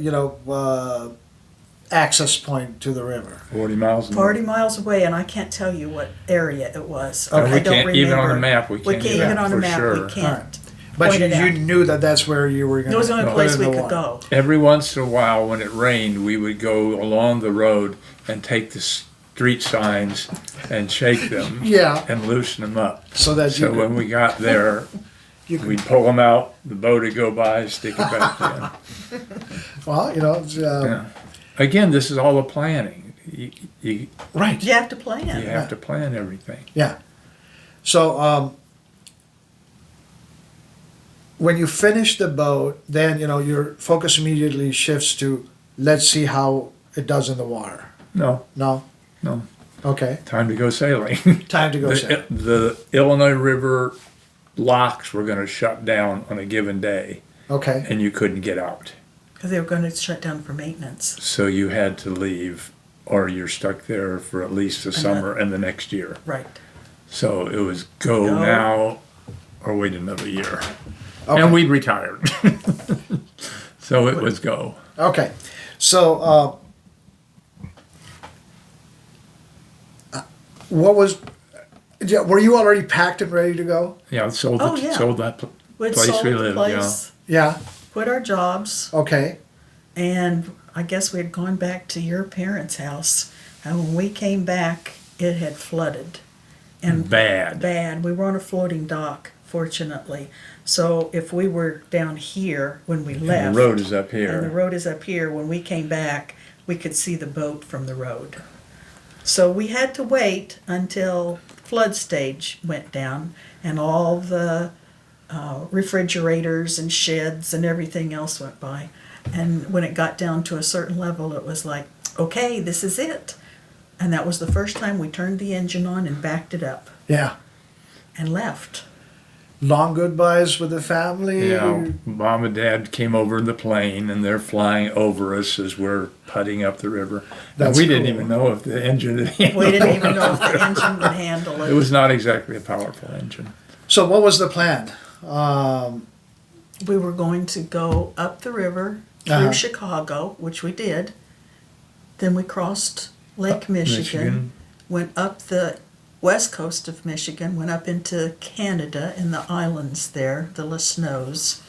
access point to the river? 40 miles. 40 miles away, and I can't tell you what area it was. Okay. I We don't can't, even on remember. a map, we can't even on a for map, sure. we can't. But pointed you out. knew that that's where you were going It was the only to place put it we in the could water. go. Every once in a while, when it rained, we would go along the road and take the street signs and shake them Yeah, and loosen them up. so that you So when we got there, you could, we'd pull them out, the boat would go by, stick it back in. well, you know, it's, Yeah. Again, this is all the planning. You right. You have to plan. have to plan everything. Yeah. So when you finish the boat, then, you know, your focus immediately shifts to let's see how it does in the water. No, No? no, Okay. time to go sailing. Time to go sail. The Illinois River locks were going to shut down on a given day, Okay. and you couldn't get out. Because they were going to shut down for maintenance. So you had to leave, or you're stuck there for at least the summer and the next year. Right. So it was go Go. now, or wait another year. Okay. And we'd retired. So it was go. Okay. So what was, yeah, were you already packed and ready to go? Yeah, sold, Oh, yeah. sold that We'd place sold we the lived, place, Yeah. quit our jobs, Okay. and I guess we had gone back to your parents' house. And when we came back, it had flooded. And Bad. bad. We were on a floating dock, fortunately. So if we were down here when we left, And the road is up and the here. road is up here, when we came back, we could see the boat from the road. So we had to wait until flood stage went down and all the refrigerators and sheds and everything else went by. And when it got down to a certain level, it was like, okay, this is it. And that was the first time we turned the engine on and backed it up Yeah. and left. Long goodbyes with the family. Yeah, Mom and Dad came over in the plane, and they're flying over us as we're putting up the river. And That's we didn't cool. even know if the engine had handled We didn't even know if the engine would handle it. it. Was not exactly a powerful engine. So what was the plan? We were going to go up the river through Uh-huh. Chicago, which we did. Then we crossed Lake Michigan, went up the west coast of Michigan, went up into Canada and the islands there, the Snows.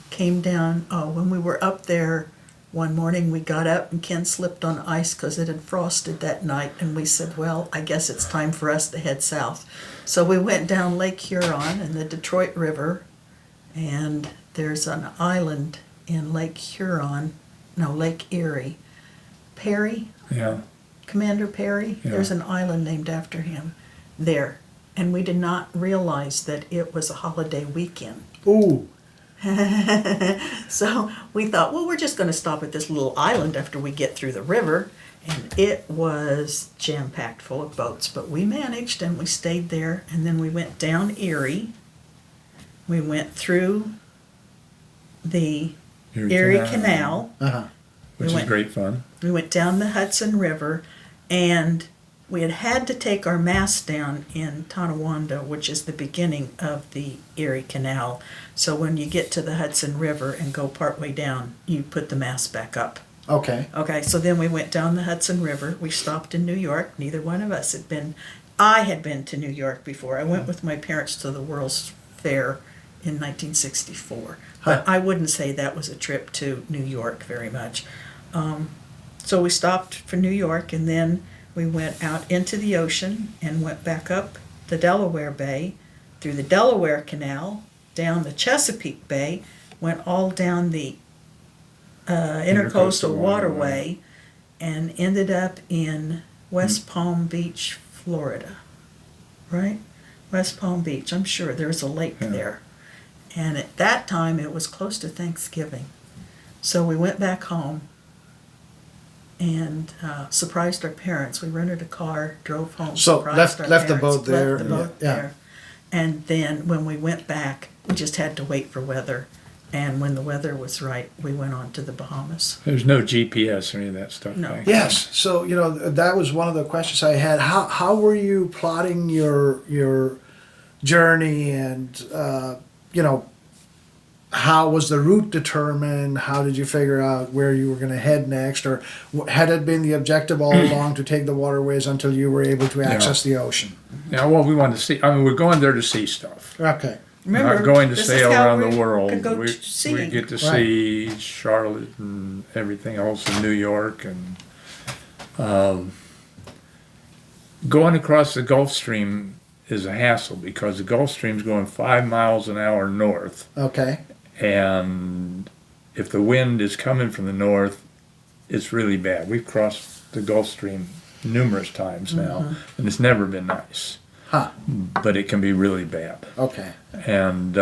Came down, when we were up there one morning, we got up and Ken slipped on ice because it had frosted that night. And we said, well, I guess it's time for us to head south. So we went down Lake Huron and the Detroit River, and there's an island in Lake Erie. Perry, Yeah. Commander Perry, Yeah. there's an island named after him there. And we did not realize that it was a holiday weekend. Ooh. So we thought, well, we're just going to stop at this little island after we get through the river. And it was jam-packed full of boats. But we managed and we stayed there. And then we went down Erie. We went through the Erie Canal. Uh-huh. Which We is went- great fun. We went down the Hudson River, and we had to take our mast down in Tonawanda, which is the beginning of the Erie Canal. So when you get to the Hudson River and go partway down, you put the mast back up. Okay. Okay, so then we went down the Hudson River. We stopped in New York. Neither one of us had been. I had been to New York before. I went with my parents to the World's Fair in 1964. But I wouldn't say that was a trip to New York very much. So we stopped for New York, and then we went out into the ocean and went back up the Delaware Bay, through the Delaware Canal, down the Chesapeake Bay, went all down the Intercoastal Waterway, and ended up in West Palm Beach, Florida. Right? West Palm Beach, I'm sure there's a lake there. And at that time, it was close to Thanksgiving. So we went back home and surprised our parents. We rented a car, drove home, So surprised our left the parents, boat there, left the boat yeah. there. And then when we went back, we just had to wait for weather. And when the weather was right, we went on to the Bahamas. There's no GPS or any of that stuff. No. back then. Yes. So, you know, that was one of the questions I had. How were you plotting your journey, and you know, how was the route determined? How did you figure out where you were going to head next? Or had it been the objective all along to take the waterways until you were able to access the ocean? Yeah, well, we wanted to see. I mean, we're going there to see stuff. Okay. Remember, not going to this is sail how around we the world. could go We seeing. get to Right. see Charlotte and everything else in New York, and going across the Gulf Stream is a hassle because the Gulf Stream's going 5 miles an hour north, Okay. and if the wind is coming from the north, it's really bad. We've crossed the Gulf Stream numerous times now, and it's never been nice. Huh. But it can be really bad. Okay. And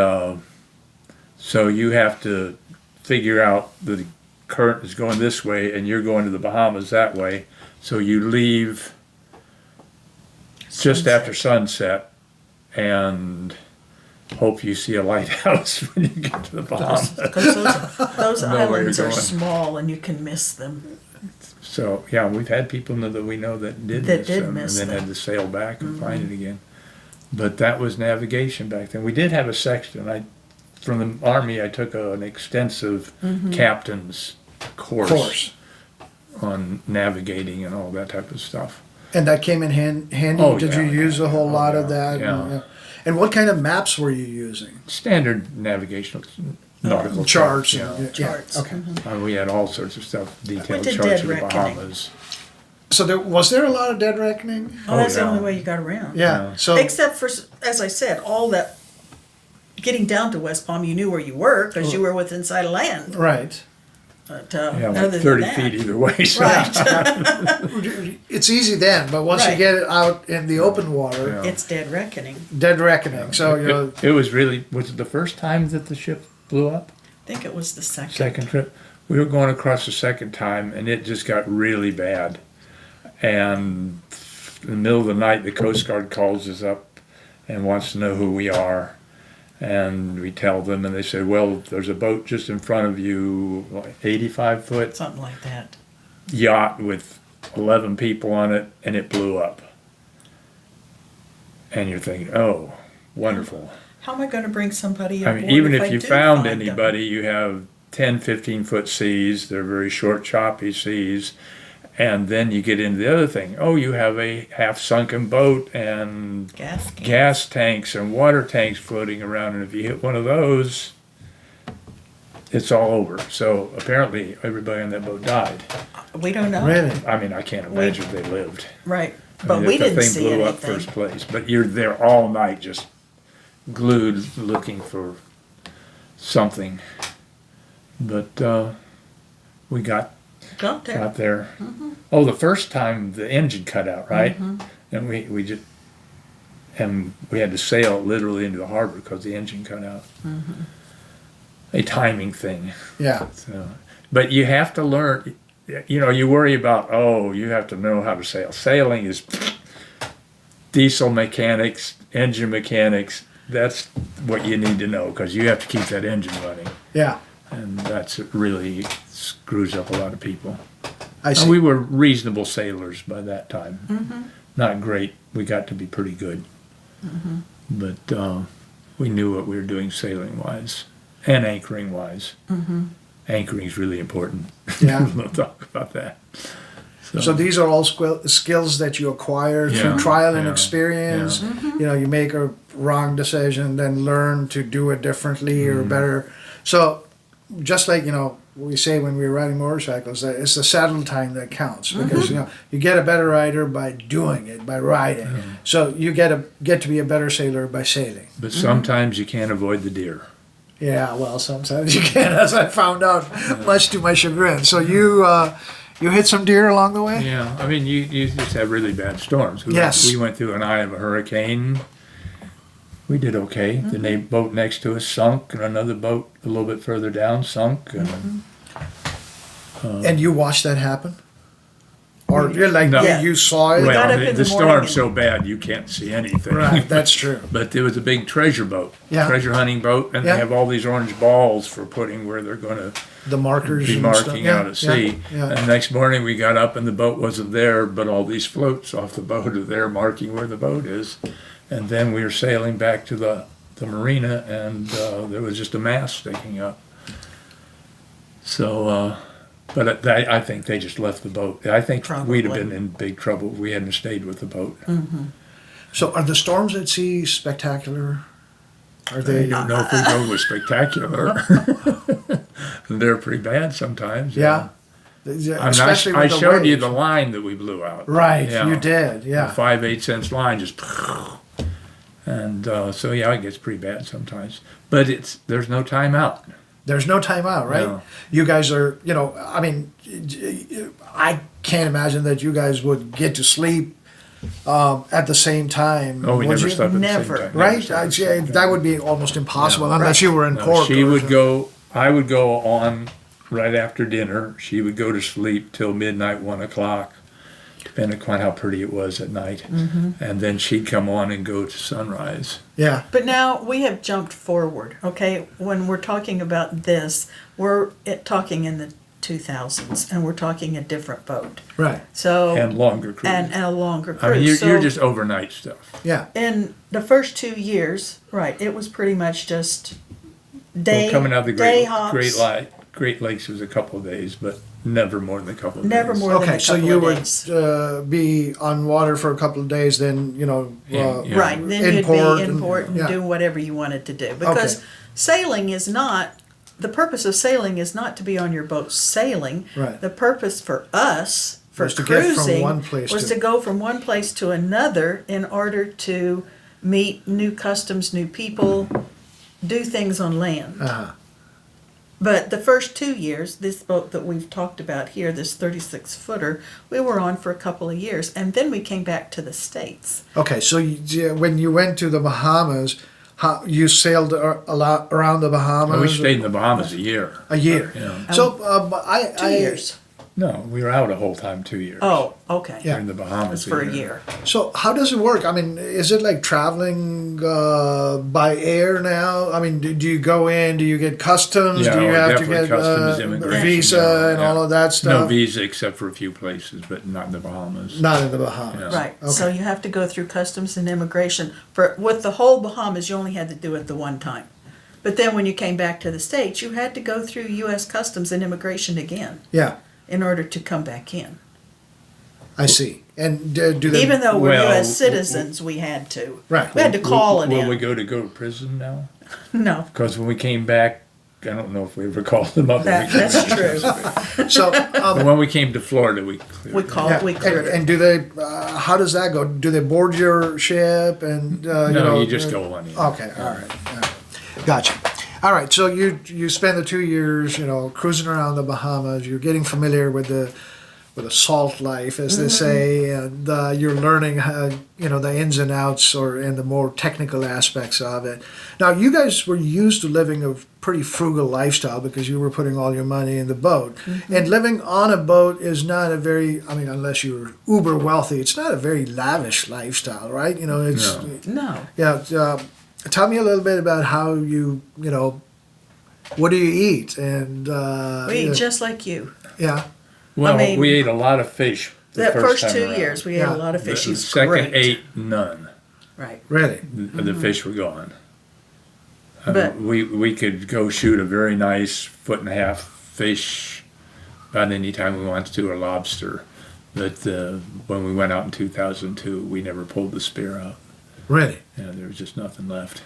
so you have to figure out that the current is going this way and you're going to the Bahamas that way. So you leave just after sunset and hope you see a lighthouse when you get to the Bahamas. Because those Know where islands you're are going. small and you can miss them. So yeah, we've had people that we know that did That miss did them miss and then them. had to sail back and find it again. But that was navigation back then. We did have a sextant. From the Army, I took an extensive captain's course on navigating and all that type of stuff. And that came in handy? Oh, Did yeah, you use yeah, a whole yeah. lot Oh, of that? yeah. And what kind of maps were you using? Standard navigational nautical Charts. Yeah. and- Charts. Okay. We had all sorts of stuff, detailed did charts dead of the reckoning. Bahamas. So was there a lot of dead reckoning? Oh, that's the yeah. only way you got around. Yeah. Yeah. So Except for, as I said, all that, getting down to West Palm, you knew where you were because you were within sight of land. right. But Yeah, other like than 30 that, feet either way. So. right, It's easy then, but once you Right. get it out in the open water, Yeah. it's dead reckoning. dead reckoning. So It was really, was it the first time that the ship blew up? I think it was the second. Second trip. We were going across the second time and it just got really bad. And in the middle of the night, the Coast Guard calls us up and wants to know who we are. And we tell them, and they said, well, there's a boat just in front of you, like 85-foot Something like that. yacht with 11 people on it, and it blew up. And you're thinking, oh, wonderful. How am I going to bring somebody I aboard mean, even if if I you do found find them? anybody, you have 10, 15-foot seas. They're very short, choppy seas. And then you get into the other thing. Oh, you have a half-sunken boat and gas tanks and water tanks floating around. And if you hit one of those, it's all over. So apparently everybody on that boat died. We don't know. really, I mean, I can't imagine they lived. Right. I But mean, we if the didn't thing see blew anything. up first place. But you're there all night just glued looking for something. But we got Got there. out there. Oh, the first time the engine cut out, right? And we just we had to sail literally into the harbor because the engine cut out. A timing thing. yeah. So, but you have to learn. You know, you worry about you have to know how to sail. Sailing is diesel mechanics, engine mechanics. That's what you need to know because you have to keep that engine running. Yeah. And that's really screws up a lot of people. I see. And we were reasonable sailors by that time. Not great. We got to be pretty good. But we knew what we were doing sailing wise and anchoring wise. Anchoring is really important. Yeah. We'll talk about that. So these are all skills that you acquire Yeah, through trial and yeah, experience. yeah. You know, you make a wrong decision, then learn to do it differently or better. So just like, you know, we say when we're riding motorcycles, that it's the saddle time that counts because, you know, you get a better rider by doing it, by riding. So you get to be a better sailor by sailing. But sometimes you can't avoid the deer. Yeah, well, sometimes you can, as I found out, much to my chagrin. So you hit some deer along the way? Yeah, I mean, you just have really bad storms. Yes. We went through an eye of a hurricane. We did okay. The boat next to us sunk, and another boat a little bit further down sunk. And, And you watched that happen? Or you're like, No. you saw it? got well, up in the the morning storm's and- so bad you can't see anything. Right, that's true. But there was a big treasure boat, Yeah. treasure hunting boat, and Yeah. they have all these orange balls for putting where they're going to The markers be and marking stuff. out at sea. Yeah. And the next morning we got up and the boat wasn't there, but all these floats off the boat are there marking where the boat is. And then we were sailing back to the marina, and there was just a mast sticking up. So, but I think they just left the boat. I think we'd have Probably. been in big trouble if we hadn't stayed with the boat. So are the storms at sea spectacular? Are I they? don't know if we go with spectacular. They're pretty bad sometimes. Yeah. I mean, Especially I with the showed you waves. the line that we blew out. Right, Yeah. you did. The Yeah. 5/8 cents line just, and so yeah, it gets pretty bad sometimes. But there's no timeout. There's no time out, right? No. You guys are, I mean, I can't imagine that you guys would get to sleep at the same time. Oh, we would never you? slept at Never. the same time. Right? Slept at the same time. That would be almost impossible Yeah. unless you were in No, court. she or would something. go. I would go on right after dinner. She would go to sleep till midnight, 1 o'clock, depending upon how pretty it was at night. And then she'd come on and go to sunrise. Yeah. But now we have jumped forward, okay? When we're talking about this, we're talking in the 2000s, and we're talking a different boat. Right. So And longer cruise. and a longer cruise. I mean, you're So just overnight stuff. Yeah. in the first 2 years, right? It was pretty much just day Well, coming out of the day hops. Great Lakes was a couple of days, but never more than a couple of Never days. more than Okay, a so couple you of would days. be on water for a couple of days, then Yeah. Right, then you'd import be and- import and yeah. do whatever you wanted to do. Because Okay. sailing is not, the purpose of sailing is not to be on your boat sailing. Right. The purpose for us, for Was to get from cruising, one place was to- to go from one place to another in order to meet new customs, new people, do things on land. Uh-huh. But the first 2 years, this boat that we've talked about here, this 36-footer, we were on for a couple of years, and then we came back to the States. Okay, so when you went to the Bahamas, you sailed a lot around the Bahamas? And we stayed in the Bahamas a year. a year. Yeah. So 2 years. No, we were out a whole time, 2 years. Oh, okay. Yeah. In the It Bahamas was for a year. So how does it work? I mean, is it like traveling by air now? I mean, do you go in? Do you get customs? Yeah, do you have to definitely get customs, immigration, visa yeah, and yeah. all of that No stuff? visa except for a few places, but not in the Bahamas. Not in the Bahamas. Yeah. Right. Okay. So you have to go through customs and immigration. With the whole Bahamas, you only had to do it the one time. But then when you came back to the States, you had to go through U.S. Customs and immigration again Yeah, in order to come back in. I see. And do they? Even though we're Well, U.S. citizens, we had to. Right. We had to call it Will in. we go to prison now? No, Because when we came back, I don't know if we ever called them up. that's true. So But when we came to Florida, we cleared We it. called. yeah, We cleared it. and do they? How does that go? Do they board your ship and? No, you just go on in. Okay, all right, gotcha. All right, so you spend the 2 years, cruising around the Bahamas. You're getting familiar with the salt life, as they say, and you're learning how, the ins and outs and the more technical aspects of it. Now, you guys were used to living a pretty frugal lifestyle because you were putting all your money in the boat, and living on a boat is not a very, unless you're uber wealthy, it's not a very lavish lifestyle, right? It's No. yeah. Tell me a little bit about how you, what do you eat? And We eat just like you. yeah, Well, I mean, we ate a lot of fish. The That first time 2 around. years, we ate Yeah. a lot of The fish. He's second great. ate none. Right. really. The fish were gone. But- We could go shoot a very nice 1.5 foot fish about any time we wanted to, or lobster. But when we went out in 2002, we never pulled the spear out. Really, There was just nothing left.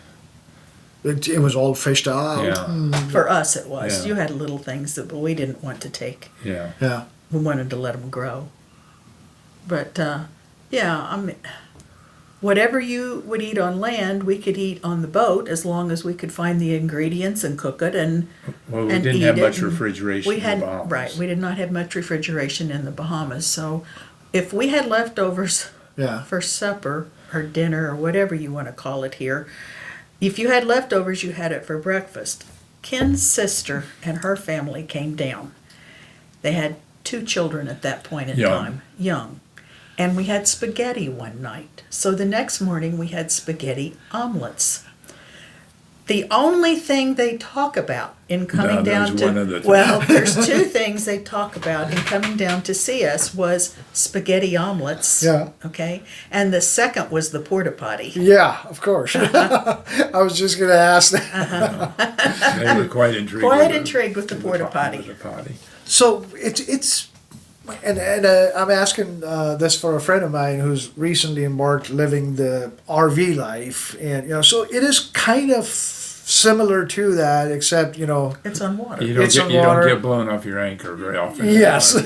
it was all fished out. Yeah, For us, it was. Yeah. You had little things that we didn't want to take. yeah. Yeah. We wanted to let them grow. But whatever you would eat on land, we could eat on the boat as long as we could find the ingredients and cook it and Well, we and didn't eat have it, much and refrigeration we had in the Bahamas. right. We did not have much refrigeration in the Bahamas, so if we had leftovers Yeah. for supper or dinner or whatever you want to call it here, if you had leftovers, you had it for breakfast. Ken's sister and her family came down. They had 2 children at that point in time, young. And we had spaghetti one night. So the next morning we had spaghetti omelets. The only thing they talk about in coming No, down there's one other to thing. well, there's 2 things they talk about in coming down to see us was spaghetti omelets. Yeah. Okay. And the second was the porta potty. Yeah, of course. I was just going to ask that. They were quite intrigued. Quite with intrigued with the porta potty. with the potty. So it's And I'm asking this for a friend of mine who's recently embarked living the RV life, and so it is kind of similar to that, except It's on water. You don't It's get on you don't water. get blown off your anchor very often. Yes.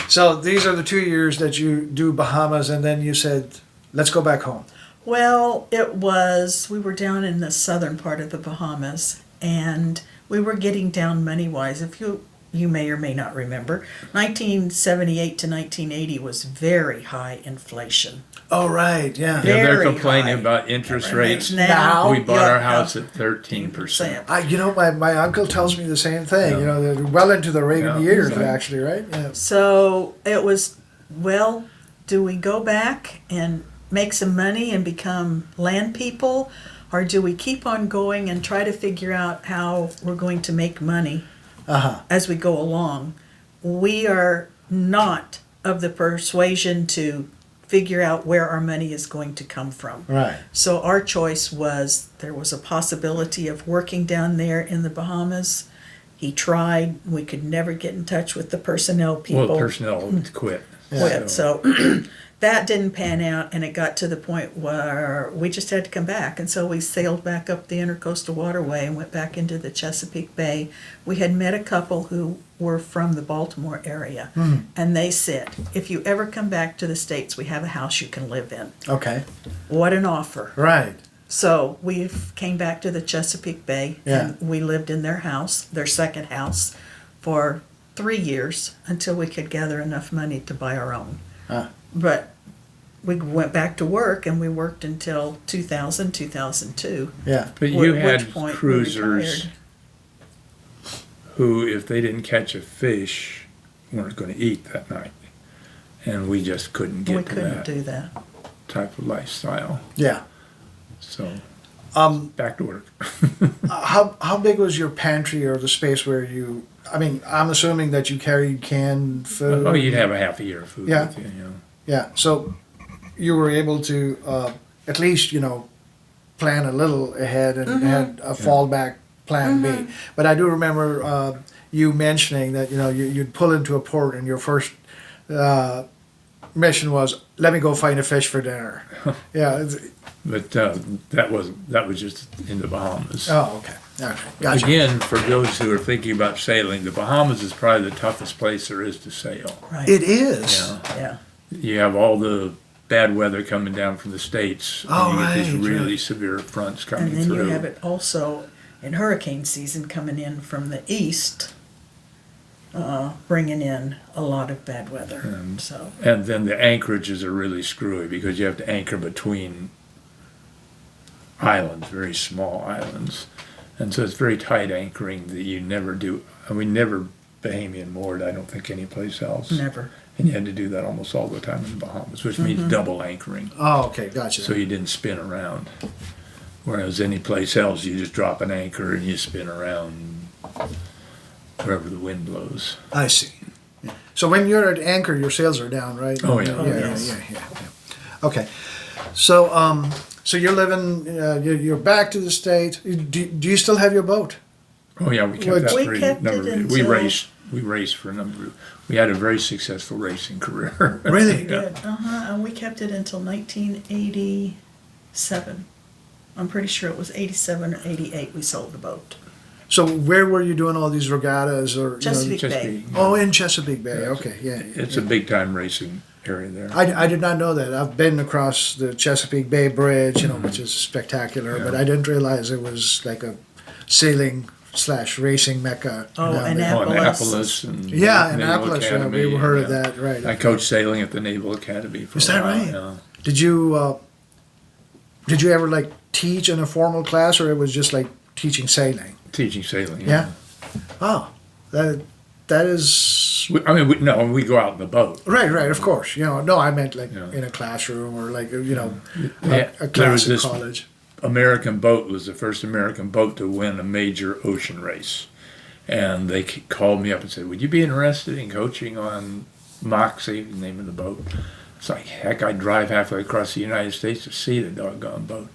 So these are the 2 years that you do Bahamas, and then you said, "Let's go back home." Well, we were down in the southern part of the Bahamas, and we were getting down money-wise. If you may or may not remember, 1978 to 1980 was very high inflation. Oh right, yeah. Yeah, they're Very complaining high. about interest rates. Now, We bought yeah, our house at 13%. My uncle tells me the same thing. Yeah. They're well into the Reagan Yeah, years, exactly. actually, right? Yeah. So it was, well, do we go back and make some money and become land people? Or do we keep on going and try to figure out how we're going to make money as we go along? We are not of the persuasion to figure out where our money is going to come from. Right. So our choice was, there was a possibility of working down there in the Bahamas. He tried. We could never get in touch with the personnel people. Well, personnel quit. Quit. So that didn't pan out, and it got to the point where we just had to come back. And so we sailed back up the Intercoastal Waterway and went back into the Chesapeake Bay. We had met a couple who were from the Baltimore area, and they said, if you ever come back to the States, we have a house you can live in. Okay. What an offer. Right. So we came back to the Chesapeake Bay, Yeah. and we lived in their house, their second house, for 3 years until we could gather enough money to buy our own. But we went back to work, and we worked until 2000, 2002. Yeah. But you At which had point we cruisers retired. who, if they didn't catch a fish, weren't going to eat that night. And we just couldn't We get to couldn't that do that. type of lifestyle. Yeah. So Um, back to work. how big was your pantry or the space where you? I mean, I'm assuming that you carried canned food. Oh, you'd have a half a year of food Yeah. with you. Yeah. So you were able to at least plan a little ahead and had a fallback plan B. But I do remember you mentioning that you'd pull into a port and your first mission was, let me go find a fish for dinner. Yeah. But that was just in the Bahamas. Oh, okay. Okay. Gotcha. Again, for those who are thinking about sailing, the Bahamas is probably the toughest place there is to sail. Right. It is. Yeah. Yeah. You have all the bad weather coming down from the States. Oh, and you get these right, really right. severe fronts coming And then through. you have it also in hurricane season coming in from the east, bringing in a lot of bad weather. So And then the anchorages are really screwy because you have to anchor between islands, very small islands. And so it's very tight anchoring that you never do. And we never Bahamian moored, I don't think, anyplace else. never. And you had to do that almost all the time in the Bahamas, which means double anchoring. Oh, okay. Gotcha. So you didn't spin around. Whereas any place else, you just drop an anchor and you spin around wherever the wind blows. I see. Yeah. So when you're at anchor, your sails are down, right? Oh, yeah. Yeah, Oh, yes. yeah. Okay. So, so you're living, you're back to the States. Do you still have your boat? Oh yeah, we kept Well, that we for a kept number it of years. We until- raced for a number of. We had a very successful racing career. Really? Good. And we kept it until 1987. I'm pretty sure it was 87 or 88 we sold the boat. So where were you doing all these regattas or? Chesapeake Bay. Chesapeake. Oh, in Chesapeake Bay. Yeah. Okay, yeah. It's a big time racing area there. I did not know that. I've been across the Chesapeake Bay Bridge, which is spectacular, but I didn't realize it was like a sailing / racing mecca. Oh, down and there. Oh, Annapolis. Annapolis and Yeah, Naval Annapolis. Academy, We heard of yeah. that, right? I coached sailing at the Naval Academy for Is a that while, right? yeah. Did you ever like teach in a formal class, or it was just like teaching sailing? Teaching sailing. Yeah. Oh, that is We go out in the boat. right. Of course, No, I meant like Yeah. in a classroom or like Yeah, a there class was in this college. American boat was the first American boat to win a major ocean race. And they called me up and said, would you be interested in coaching on Moxie, the name of the boat? It's like, heck, I'd drive halfway across the United States to see the doggone boat.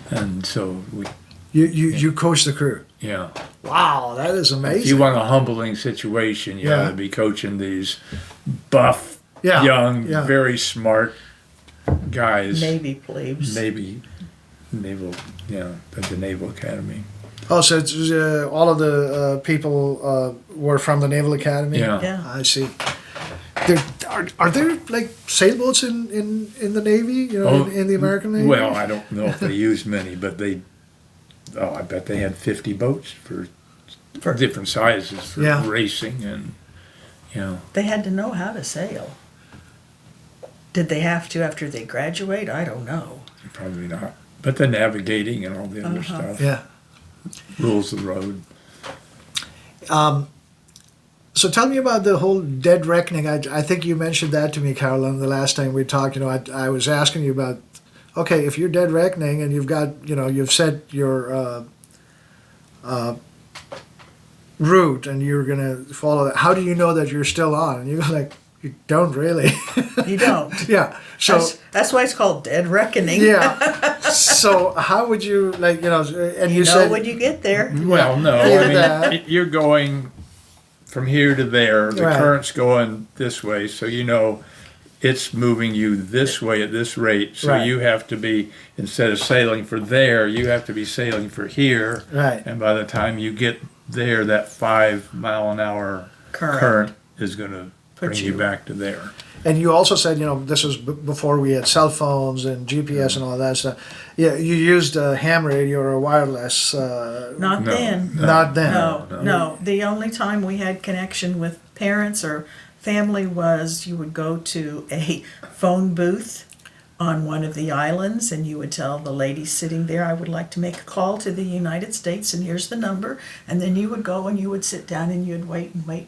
And so we You coach the crew. Yeah. Wow, that is amazing. If you want a humbling situation, you Yeah. ought to be coaching these buff, Yeah, young, yeah. very smart guys. Navy plebes. Navy, naval, at the Naval Academy. Oh, so it's, all of the people were from the Naval Academy? Yeah. Yeah. I see. Are there like sailboats in the Navy, in the American Navy? Well, I don't know if they used many, but I bet they had 50 boats for different sizes for Yeah. racing and, They had to know how to sail. Did they have to after they graduate? I don't know. probably not. But the navigating and all the other stuff. Yeah. Rules of the road. So tell me about the whole dead reckoning. I think you mentioned that to me, Carolyn, the last time we talked. I was asking you about, okay, if you're dead reckoning and you've got, you've set your route and you're going to follow that, how do you know that you're still on? And you're like, you don't really. You don't. Yeah. So That's why it's called dead reckoning. yeah. So how would you and you You know said when you get there. Well, no, Yeah, I mean, that. you're going from here to there. The Right. current's going this way, so it's moving you this way at this rate. So Right. you have to be, instead of sailing for there, you have to be sailing for here. Right. And by the time you get there, that 5 mile an hour current is going to Put bring you- you back to there. And you also said, this was before we had cell phones and GPS and all that stuff. Yeah, you used a ham radio or a wireless. Not No, then. no. Not then. No. The only time we had connection with parents or family was you would go to a phone booth on one of the islands and you would tell the lady sitting there, I would like to make a call to the United States and here's the number. And then you would go and you would sit down and you'd wait and wait.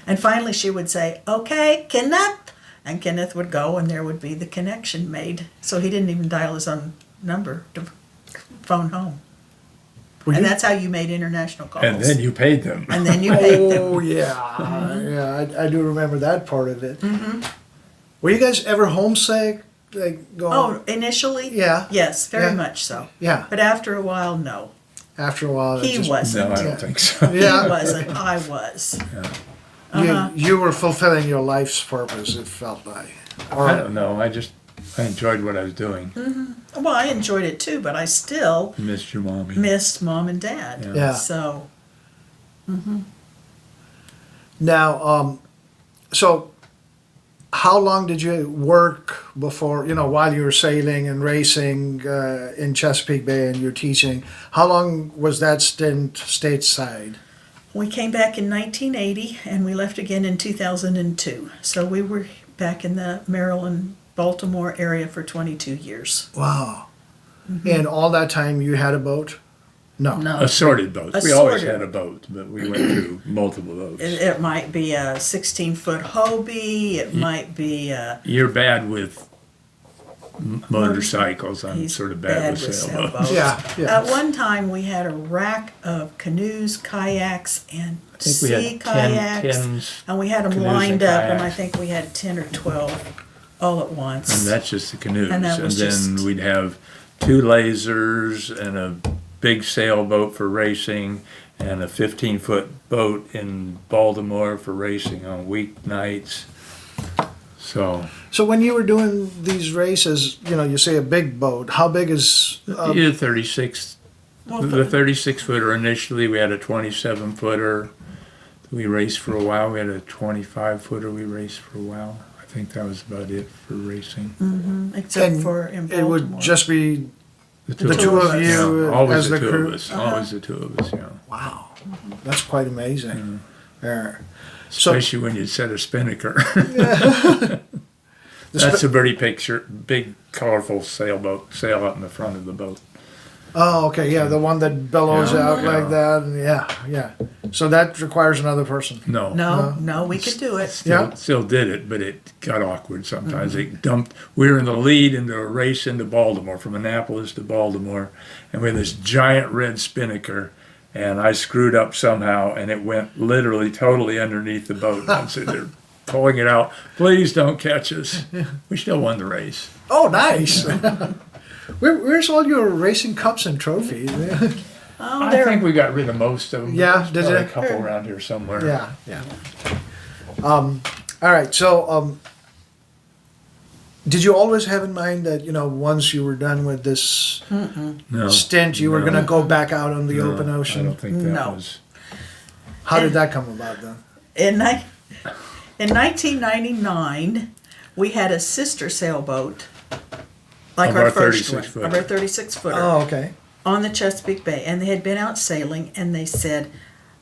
And finally she would say, okay, Kenneth. And Kenneth would go and there would be the connection made. So he didn't even dial his own number to phone home. Were And you- that's how you made international calls. And then you paid them. And then you paid them. Oh yeah, yeah. I do remember that part of it. Mm-hmm. Were you guys ever homesick? Like going? Oh, initially? Yeah. Yes, very Yeah. much so. Yeah. But after a while, no. After a while, it He just- wasn't. No, I Yeah. don't think so. Yeah. He wasn't. I was. You were fulfilling your life's purpose. It felt like. I don't know. I enjoyed what I was doing. Well, I enjoyed it too, but I still Missed your mommy. missed mom and dad. Yeah. Yeah. So, Now, so how long did you work before, while you were sailing and racing in Chesapeake Bay and you're teaching? How long was that stint stateside? we came back in 1980 and we left again in 2002. So we were back in the Maryland, Baltimore area for 22 years. Wow. And all that time you had a boat? No. No. Assorted boats. We always Assorted. had a boat, but we went through multiple boats. It might be a 16-foot Hobie. It might be a... You're bad with motorcycles. I'm He's sort of bad with sailboats. Yeah, yeah. At one time, we had a rack of canoes, kayaks, and I think sea we had kayaks. 10 and we had them canoes lined and up, and I kayaks. think we had 10 or 12 all at once. And that's just the canoes. And that And was then just- we'd have 2 lasers and a big sailboat for racing and a 15-foot boat in Baltimore for racing on weeknights. So So when you were doing these races, you say a big boat. How big is? either 36, Well, the 36-footer initially. We had a 27-footer. We raced for a while. We had a 25-footer. We raced for a while. I think that was about it for racing. except and for in it Baltimore. would just be. The The two of us. you Yeah, always as the the two crew? of us. Always the two of us. Yeah. Wow, that's quite amazing. Yeah. So Especially when you set a spinnaker. the That's sp- a pretty picture. Big, colorful sailboat sail out in the front of the boat. oh, okay, yeah, the one that bellows Yeah. out like that, and yeah. So that requires another person. No. No, we could do it. Still did it, but it got awkward sometimes. It dumped. We were in the lead into a race into Baltimore, from Annapolis to Baltimore, and we had this giant red spinnaker, and I screwed up somehow, and it went literally totally underneath the boat. And so they're pulling it out. Please don't catch us. We still won the race. Oh, nice. Where's all your racing cups and trophies? Oh, I they're, think we got rid of most of them. Yeah, There's did probably you? a couple around here somewhere. Yeah. All right. So, did you always have in mind that once you were done with this No. stint, you were No. going to go back out on the No, open I ocean? don't think that No. was. How did that come about then? in 1999, we had a sister sailboat, like Of our our first one, 36-footer. of our 36-footer. Oh, okay. On the Chesapeake Bay, and they had been out sailing, and they said,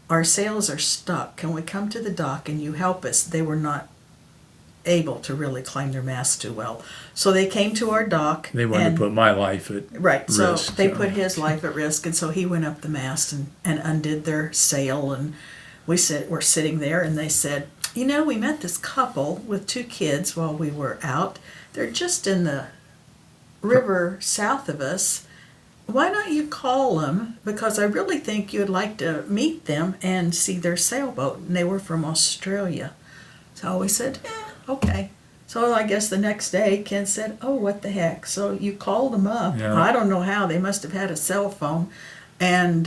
our sails are stuck. Can we come to the dock and you help us? They were not able to really climb their masts too well. So they came to our dock. They wanted and, to put my life at right, so risk, they so. put his life at risk, and so he went up the mast and undid their sail, and we're sitting there, and they said, we met this couple with 2 kids while we were out. They're just in the river south of us. Why don't you call them? Because I really think you'd like to meet them and see their sailboat. And they were from Australia. So we said, okay. So I guess the next day Ken said, oh, what the heck. So you called them up. Yeah. I don't know how. They must have had a cell phone. And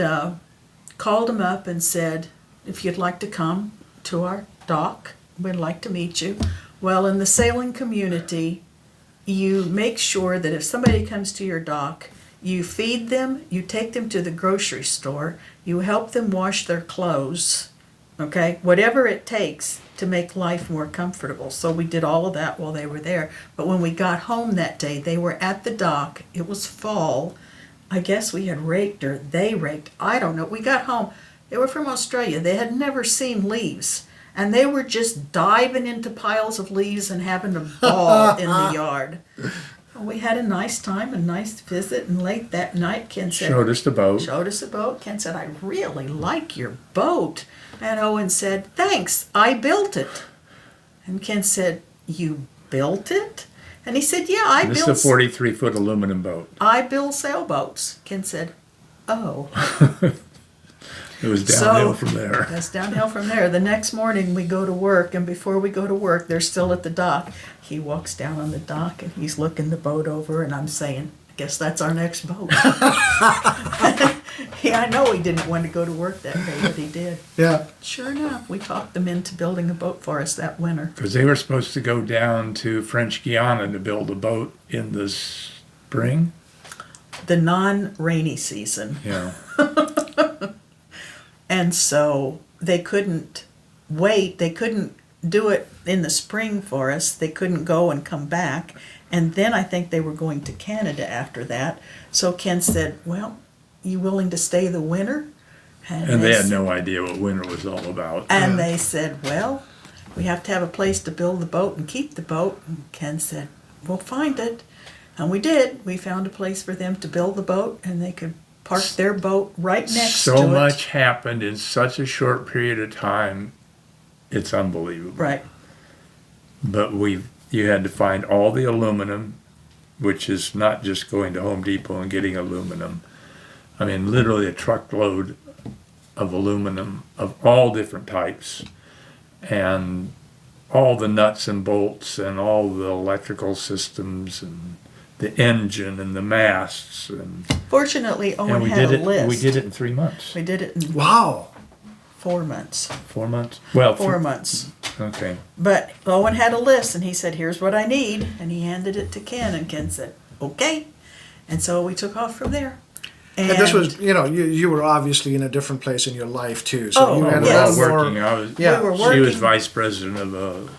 called them up and said, if you'd like to come to our dock, we'd like to meet you. Well, in the sailing community, you make sure that if somebody comes to your dock, you feed them, you take them to the grocery store, you help them wash their clothes, okay? Whatever it takes to make life more comfortable. So we did all of that while they were there. But when we got home that day, they were at the dock. It was fall. I guess we had raked or they raked. I don't know. We got home. They were from Australia. They had never seen leaves. And they were just diving into piles of leaves and having a ball in the yard. We had a nice time, a nice visit, and late that night, Ken said... Showed us the boat. Showed us the boat. Ken said, I really like your boat. And Owen said, thanks, I built it. And Ken said, you built it? And he said, yeah, I This built... is a 43-foot aluminum boat. I build sailboats. Ken said, oh. It was downhill So, from there. That's downhill from there. The next morning we go to work, and before we go to work, they're still at the dock. He walks down on the dock, and he's looking the boat over, and I'm saying, I guess that's our next boat. Yeah, I know he didn't want to go to work that day, but he did. Yeah. Sure enough, we talked them into building a boat for us that winter. Because they were supposed to go down to French Guiana to build a boat in the spring. The non-rainy season. Yeah. And so they couldn't wait. They couldn't do it in the spring for us. They couldn't go and come back. And then I think they were going to Canada after that. So Ken said, well, you willing to stay the winter? And they had no idea what winter was all about. And they said, well, we have to have a place to build the boat and keep the boat. And Ken said, we'll find it. And we did. We found a place for them to build the boat, and they could park their boat right next to it. So much happened in such a short period of time. It's unbelievable. Right. But you had to find all the aluminum, which is not just going to Home Depot and getting aluminum. I mean, literally a truckload of aluminum of all different types, and all the nuts and bolts and all the electrical systems and the engine and the masts, and Fortunately, Owen we had did a it. list. We did it in 3 months. We did it in Wow. 4 months. 4 months. Well, 4 months. Okay. But Owen had a list, and he said, here's what I need. And he handed it to Ken, and Ken said, okay. And so we took off from there. And this was, you were obviously in a different place in your life too. So Oh, you had yes. a lot more. Working. I was. Yeah. We were She was working. vice president of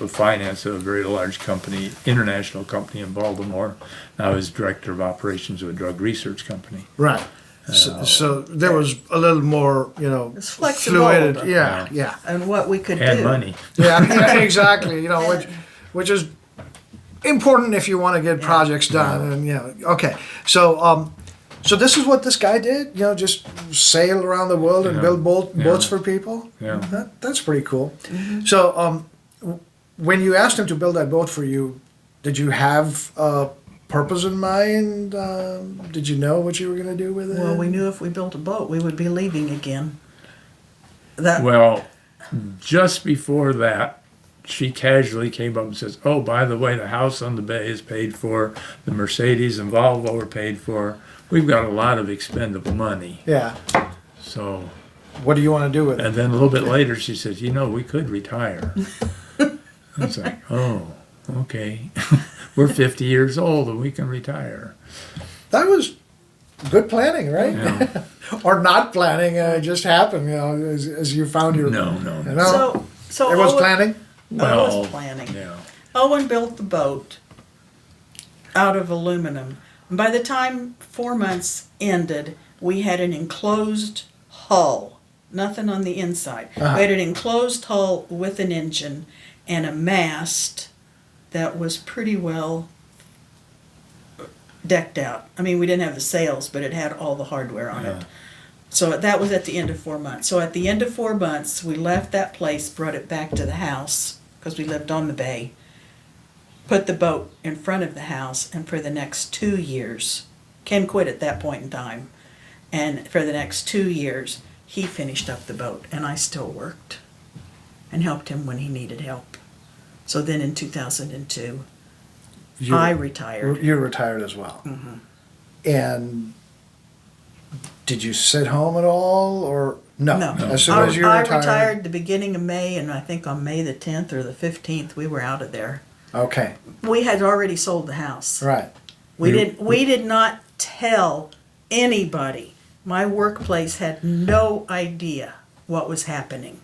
finance of a very large company, international company in Baltimore. I was director of operations of a drug research company. Right. So there was a little more, It's flexible. fluidity. Yeah. And what we could And do. money. Yeah, exactly. Which is important if you want to get projects done. And okay. So this is what this guy did. Just sail around the world and Yeah. build boats Yeah. for people. Yeah. That's pretty cool. So when you asked him to build that boat for you, did you have a purpose in mind? Did you know what you were going to do with it? Well, we knew if we built a boat, we would be leaving again. That Well, just before that, she casually came up and says, "Oh, by the way, the house on the bay is paid for. The Mercedes and Volvo are paid for. We've got a lot of expendable money." Yeah. So, What do you want to do with it? and then a little bit later, she says, "We could retire." I was like, "Oh, okay. We're 50 years old and we can retire." That was good planning, right? Yeah. Or not planning, it just happened, as you found your... No. You know? So It was Owen- planning? Well, it was planning. Yeah. Owen built the boat out of aluminum. And by the time 4 months ended, we had an enclosed hull, nothing on the inside. Uh-huh. We had an enclosed hull with an engine and a mast that was pretty well decked out. I mean, we didn't have the sails, but it had all the hardware on it. So that was at the end of 4 months. So at the end of 4 months, we left that place, brought it back to the house, because we lived on the bay, put the boat in front of the house, and for the next 2 years, Ken quit at that point in time, and for the next 2 years, he finished up the boat, and I still worked and helped him when he needed help. So then in 2002, I retired. You retired as well. Mm-hmm. And did you sit home at all, or... No. No. As soon as you I retired... retired the beginning of May, and I think on May the 10th or the 15th, we were out of there. Okay. We had already sold the house. Right. We did not tell anybody. My workplace had no idea what was happening.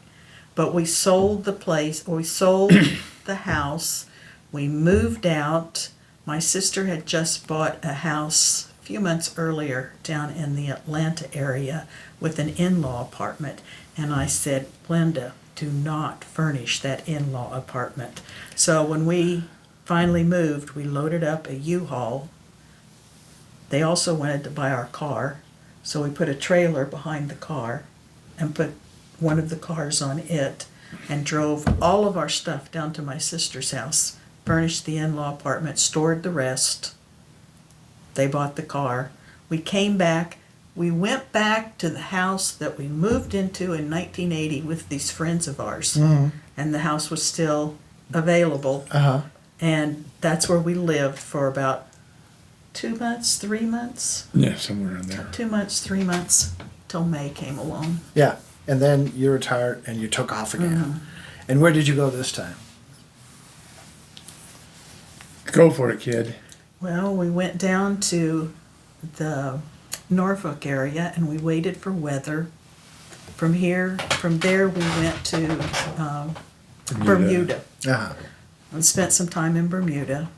But we sold the place, we sold the house, we moved out. My sister had just bought a house a few months earlier down in the Atlanta area with an in-law apartment. And I said, "Linda, do not furnish that in-law apartment." So when we finally moved, we loaded up a U-Haul. They also wanted to buy our car, so we put a trailer behind the car and put one of the cars on it and drove all of our stuff down to my sister's house, furnished the in-law apartment, stored the rest. They bought the car. We came back. We went back to the house that we moved into in 1980 with these friends of ours. Mm-hmm. And the house was still available. Uh-huh. And that's where we lived for about 2 months, 3 months. Yeah, somewhere in there. 2 months, 3 months, till May came along. Yeah. And then you retired and you took off again. Mm-hmm. And where did you go this time? Go for it, kid. Well, we went down to the Norfolk area and we waited for weather. From there we went to Bermuda Uh-huh. and spent some time in Bermuda.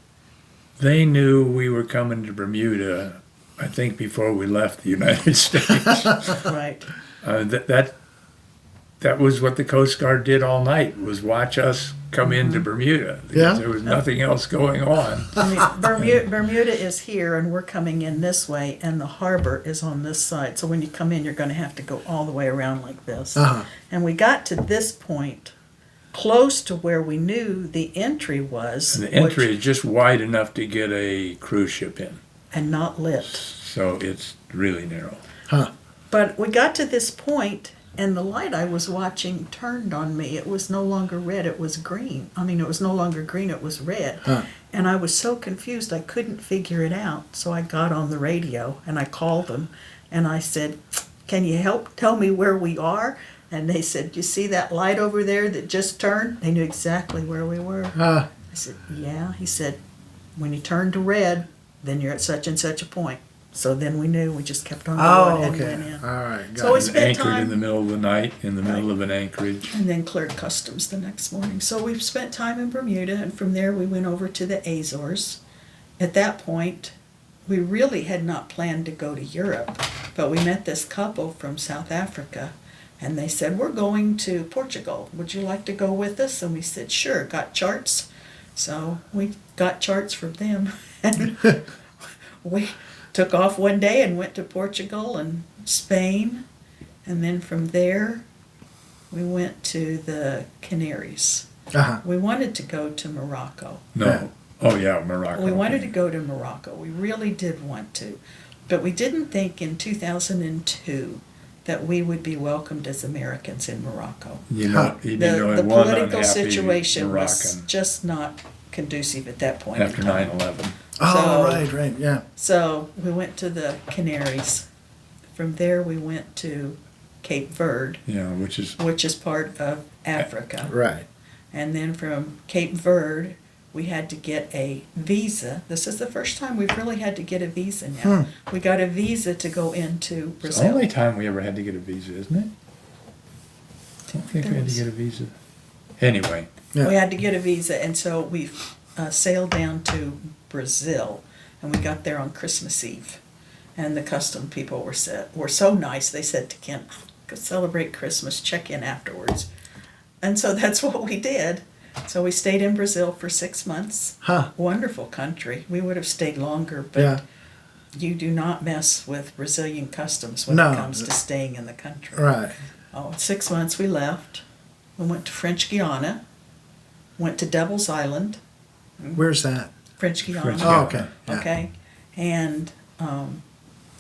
They knew we were coming to Bermuda, I think, before we left the United States. Right. That was what the Coast Guard did all night, was watch us come into Bermuda. Because Yeah. there was nothing else going on. I mean, Bermuda is here and we're coming in this way and the harbor is on this side. So when you come in, you're going to have to go all the way around like this. Uh-huh. And we got to this point close to where we knew the entry was. And the entry is just wide enough to get a cruise ship in. And not lit. So it's really narrow. Huh. But we got to this point and the light I was watching turned on me. It was no longer red, it was green. I mean, it was no longer green, it was red. Huh. And I was so confused, I couldn't figure it out. So I got on the radio and I called them and I said, "Can you help tell me where we are?" And they said, "You see that light over there that just turned?" They knew exactly where we were. I said, "Yeah." He said, "When you turn to red, then you're at such and such a point." So then we knew, we just kept on going and okay. went in. All right. Got So we it. spent Anchored time- in the middle of the night, in the middle of an anchorage. And then cleared customs the next morning. So we spent time in Bermuda, and from there we went over to the Azores. At that point, we really had not planned to go to Europe, but we met this couple from South Africa, and they said, "We're going to Portugal. Would you like to go with us?" And we said, "Sure." Got charts. So we got charts from them, and we took off one day and went to Portugal and Spain, and then from there we went to the Canaries. Uh-huh. We wanted to go to Morocco. No. Yeah. Oh, yeah, Morocco. We wanted to go to Morocco. We really did want to. But we didn't think in 2002 that we would be welcomed as Americans in Morocco. You know, he didn't know The one political unhappy situation was Moroccan just not conducive at that point after in time. 9/11. Oh, So- right, yeah. So we went to the Canaries. From there, we went to Cape Verde, Yeah, which is part of Africa. Right. And then from Cape Verde, we had to get a visa. This is the first time we've really had to get a visa now. We got a visa to go into it's the Brazil. only time we ever had to get a visa, isn't it? I don't think we had to get a visa. Anyway, Yeah. We had to get a visa, and so we sailed down to Brazil, and we got there on Christmas Eve. And the custom people were so nice. They said to Ken, "Go celebrate Christmas, check in afterwards." And so that's what we did. So we stayed in Brazil for 6 months. Huh. Wonderful country. We would have stayed longer, but Yeah. you do not mess with Brazilian customs when No. it comes to staying in the country. Right. Oh, 6 months we left. We went to French Guiana, went to Devil's Island, Where's that? French Guiana. French Oh, Guiana. okay. Yeah. Okay, and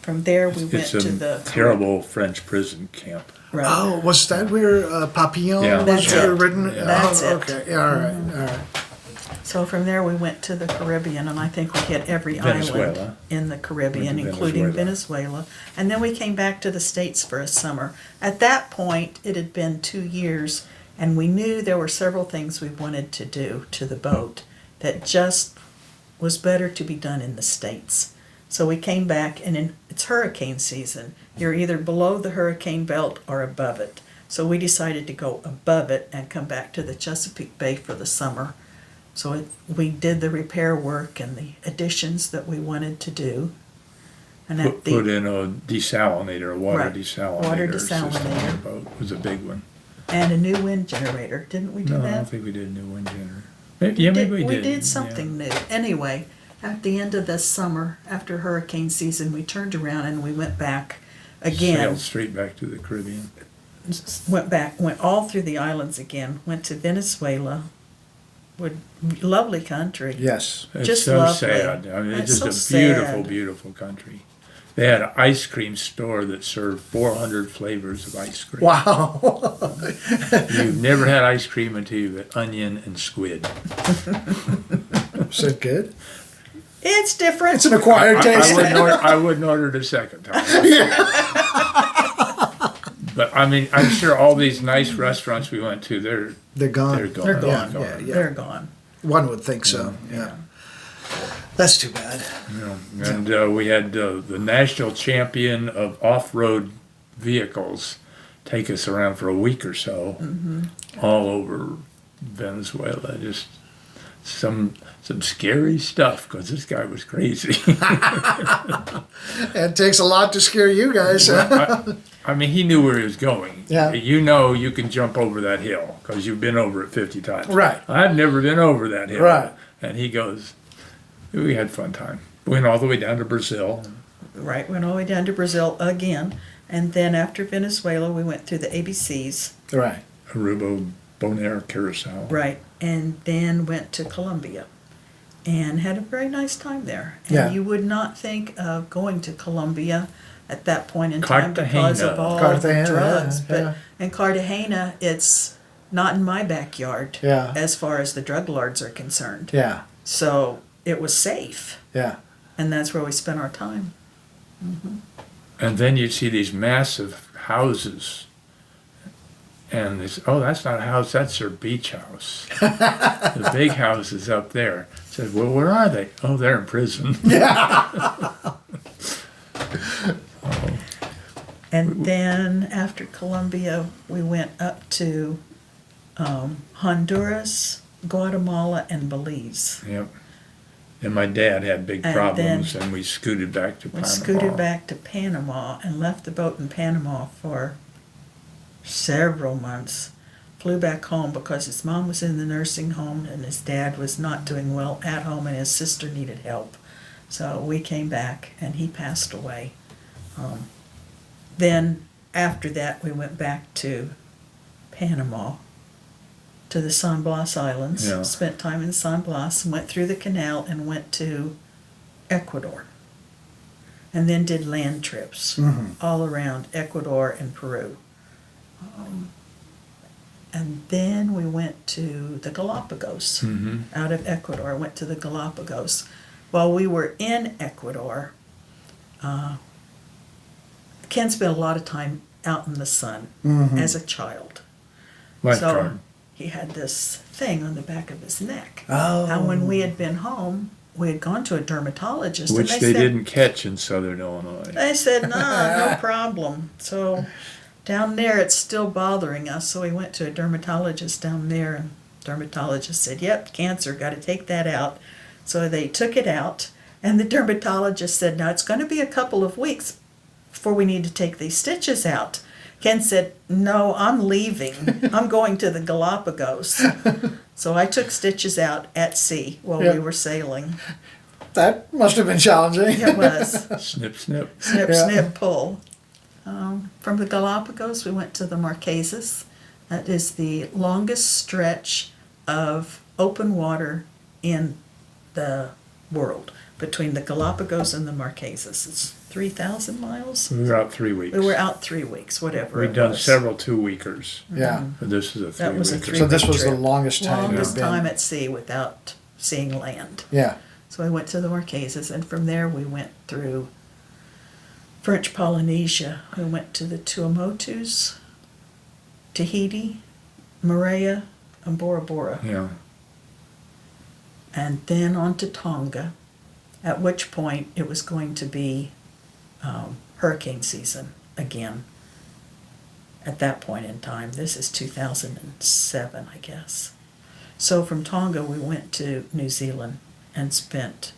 from there we went it's to a the terrible French prison camp. Right. Oh, was that where Papillon Yeah. was That's it. written? Yeah. That's oh, it. Okay. Yeah, all right. All right. So from there we went to the Caribbean, and I think we hit every Venezuela. island in the Caribbean, Went to including Venezuela. Venezuela. And then we came back to the States for a summer. At that point, it had been 2 years, and we knew there were several things we wanted to do to the boat that just was better to be done in the States. So we came back, and it's hurricane season. You're either below the hurricane belt or above it. So we decided to go above it and come back to the Chesapeake Bay for the summer. So we did the repair work and the additions that we wanted to do. And at Put the, in a desalinator, a water Right. desalinator. Water system on desalinator. the boat. It was a big one. and a new wind generator. Didn't we do No, I that? don't think we did a new wind generator. Yeah, maybe we did. We did something new. Anyway, at the end of the summer, after hurricane season, we turned around and we went back Yeah. again. Sailed straight back to the Caribbean. Went all through the islands again. Went to Venezuela. Lovely country. Yes. It's Just so lovely. sad. I mean, it's It's just so a beautiful, sad. beautiful country. They had an ice cream store that served 400 flavors of ice cream. Wow. You've never had ice cream until you've had onion and squid. Is that good? It's different. It's an acquired taste. I wouldn't order it a second time. But I mean, I'm sure all these nice restaurants we went to, They're gone. they're gone. They're gone. Yeah, yeah. They're gone. One would think so. Yeah. That's too bad. And we had the national champion of off-road vehicles take us around for a week or so, all over Venezuela. Just some scary stuff because this guy was crazy. It takes a lot to scare you guys. I mean, he knew where he was going. Yeah. You know you can jump over that hill because you've been over it 50 times. Right. I've never been over that hill. Right. And he goes, we had fun time. Went all the way down to Brazil. Right. Went all the way down to Brazil again. And then after Venezuela, we went through the ABCs. Right. Aruba, Bonaire, Curacao. Right. And then went to Colombia and had a very nice time there. And Yeah. you would not think of going to Colombia at that point in time because of Cartagena. all Cartagena, the drugs. yeah, But yeah. in Cartagena, it's not in my backyard Yeah. as far as the drug lords are concerned. Yeah. So it was safe. Yeah. And that's where we spent our time. And then you'd see these massive houses. And they said, oh, that's not a house, that's their beach house. The big house is up there. I said, well, where are they? Oh, they're in prison. And then after Colombia, we went up to Honduras, Guatemala, and Belize. Yep. And my dad had big And problems, then and we scooted back to We Panama. scooted back to Panama and left the boat in Panama for several months. Flew back home because his mom was in the nursing home and his dad was not doing well at home and his sister needed help. So we came back and he passed away. Then after that we went back to Panama, to the San Blas Islands. Yeah. Spent time in San Blas, went through the canal and went to Ecuador. and then did land trips all around Ecuador and Peru. And then we went to the Galapagos. Out of Ecuador, went to the Galapagos. While we were in Ecuador, Ken spent a lot of time out in the sun as a child. Lifeguard. He had this thing on the back of his neck. Oh. And when we had been home, we had gone to a dermatologist. Which and they said, didn't catch in Southern Illinois. They said, no problem. So down there, it's still bothering us. So we went to a dermatologist down there, and dermatologist said, yep, cancer, got to take that out. So they took it out, and the dermatologist said, now it's going to be a couple of weeks before we need to take these stitches out. Ken said, no, I'm leaving. I'm going to the Galapagos. So I took stitches out at sea while we were sailing. That must have been challenging. It was. Snip, snip. Snip, Yeah. snip, pull. From the Galapagos, we went to the Marquesas. That is the longest stretch of open water in the world, between the Galapagos and the Marquesas. It's 3,000 miles. We were out 3 weeks. We were out 3 weeks, whatever We'd it done was. several 2-weekers. Yeah. But this is a 3-weeker. That was a 3 So this was the trip. longest time Longest you've been. time at sea without seeing land. Yeah. So we went to the Marquesas, and from there we went through French Polynesia. We went to the Tuamotus, Tahiti, Moorea, and Bora Bora, Yeah. and then on to Tonga, at which point it was going to be hurricane season again. At that point in time, this is 2007, I guess. So from Tonga, we went to New Zealand and spent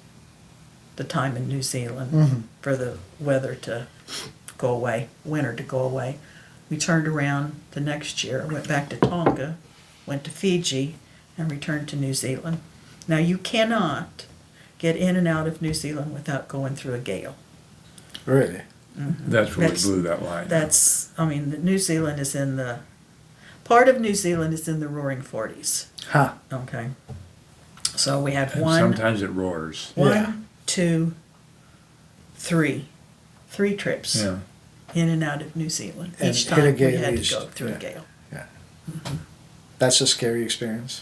the time in New Zealand for the weather to go away, winter to go away. We turned around the next year, went back to Tonga, went to Fiji, and returned to New Zealand. Now, you cannot get in and out of New Zealand without going through a gale. Really? That's where That's- we blew that line. New Zealand is part of New Zealand is in the Roaring Forties. Huh. Okay. So we had And one, sometimes it roars. Yeah. 2, 3. 3 trips Yeah. in and out of New Zealand. And Each hit a time we gale had to east. go through Yeah. a gale. That's a scary experience.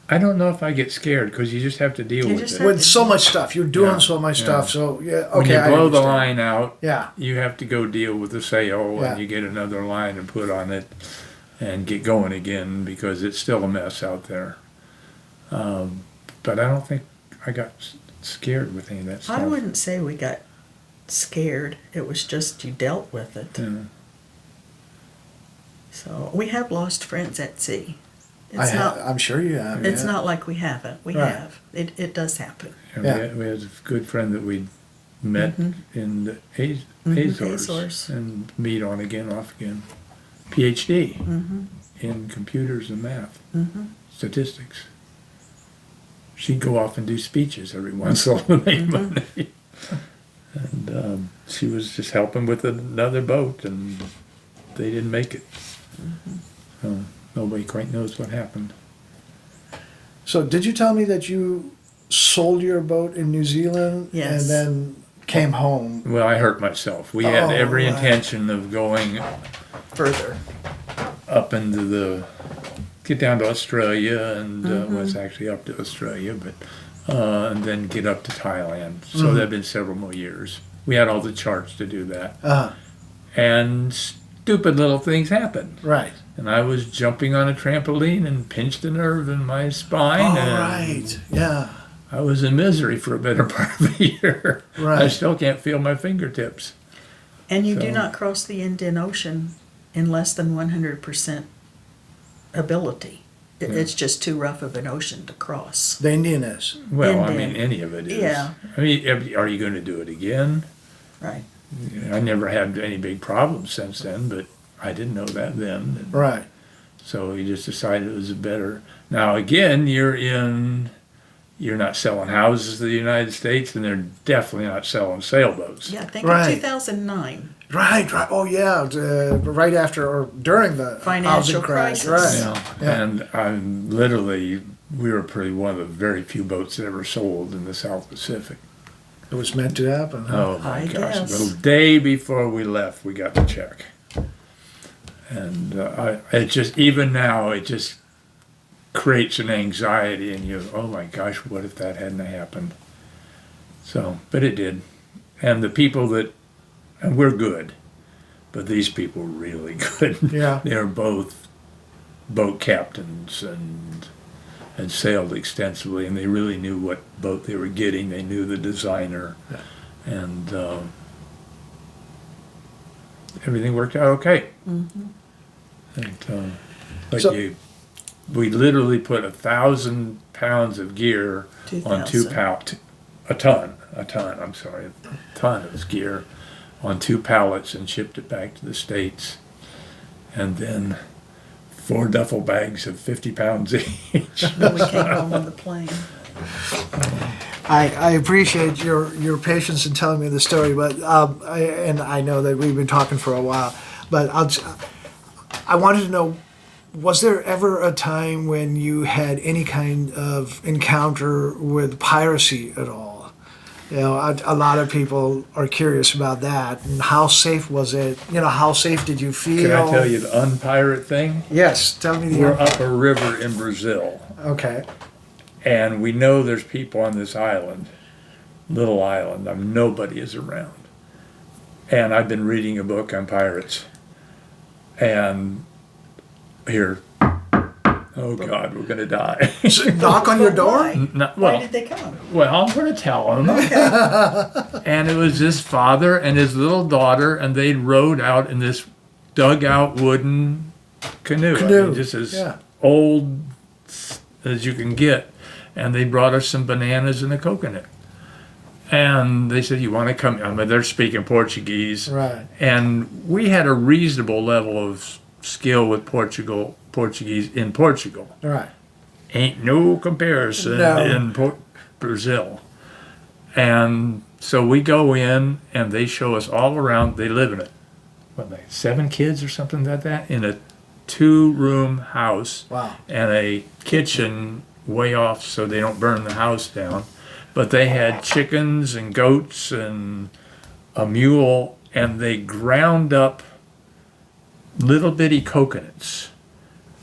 I don't know if I get scared because you just have to deal You with just it. have With so much stuff. You're doing Yeah. so much Yeah. stuff. So, yeah, When okay. you I blow the understand. line out, Yeah. you have to go deal with the sail Yeah. and you get another line and put on it and get going again because it's still a mess out there. But I don't think I got scared with any of that stuff. I wouldn't say we got scared. It was just you dealt with it. Yeah. So we have lost friends at sea. It's I'm sure you have. It's yeah. not like we haven't. We Right. have. It does happen. And Yeah. we had a good friend that we met in the Azores, Azores. and meet on again, off again. PhD in computers and math, statistics. She'd go off and do speeches every once in a while to make money. And she was just helping with another boat, and they didn't make it. So nobody quite knows what happened. So, did you tell me that you sold your boat in New Zealand Yes. and then came home? Well, I hurt myself. We had Oh, every right. intention of going Further. up into get down to Australia, and was actually up to Australia, but and then get up to Thailand. So that'd been several more years. We had all the charts to do that, and stupid little things happened. Right. And I was jumping on a trampoline and pinched a nerve in my spine. Oh, and right. Yeah. I was in misery for a better part of a year. Right. I still can't feel my fingertips. And you do So- not cross the Indian Ocean in less than 100% ability. It's just too rough of an ocean to cross. The Indian is. Well, I Indian. mean, any of it is. Yeah. I mean, are you going to do it again? Right. I never had any big problems since then, but I didn't know that then. Right. So we just decided it was better. Now again, you're not selling houses to the United States, and they're definitely not selling sailboats. Yeah, think Right. of 2009. Right. Right. Oh, yeah. Right after or during the Financial housing crash. crisis. Right. Yeah. Yeah. And we were probably one of the very few boats that ever sold in the South Pacific. It was meant to happen. Huh? Oh my I gosh! guess. The day before we left, we got the check, and it just even now it just creates an anxiety in you. Oh my gosh, what if that hadn't happened? So, but it did, and the people and we're good, but these people were really good. Yeah. They were both boat captains and had sailed extensively, and they really knew what boat they were getting. They knew the designer, and everything worked out okay. Mm-hmm. And but So- we literally put 1,000 pounds of gear on 2,000. a ton. I'm sorry, a ton of gear on 2 pallets and shipped it back to the States, and then 4 duffel bags of 50 pounds each. When we came home on the plane. I appreciate your patience in telling me the story, but and I know that we've been talking for a while, but I wanted to know, was there ever a time when you had any kind of encounter with piracy at all? You know, a lot of people are curious about that. And how safe was it? You know, how safe did you feel? Can I tell you the unpirate thing? Yes, tell me We're up a river in Brazil, Okay. and we know there's people on this island, little island. Nobody is around. And I've been reading a book on pirates. And here, oh God, we're going to die. Knock on your door? Why? No, Why well, did they come? well, I'm going to tell them. And it was this father and his little daughter, and they rowed out in this dugout wooden canoe. I mean, just as yeah. old as you can get. And they brought us some bananas and a coconut. And they said, you want to come? I mean, they're speaking Portuguese. Right. And we had a reasonable level of skill with Portuguese in Portugal. Right. Ain't no comparison No. in Brazil. And so we go in, and they show us all around. They live in it. What, like 7 kids or something like that? In a 2-room house. Wow. And a kitchen way off so they don't burn the house down. But they had chickens and goats and a mule, and they ground up little bitty coconuts.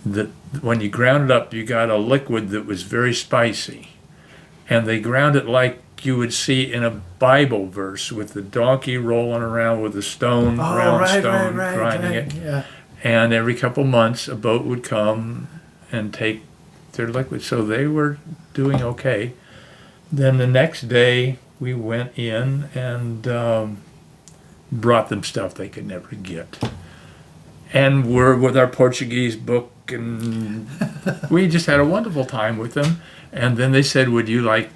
That when you ground it up, you got a liquid that was very spicy. And they ground it like you would see in a Bible verse, with the donkey rolling around with a stone, round stone, grinding it. Yeah. And every couple months, a boat would come and take their liquid. So they were doing okay. Then the next day, we went in and brought them stuff they could never get. And we're with our Portuguese book, and we just had a wonderful time with them. And then they said, would you like,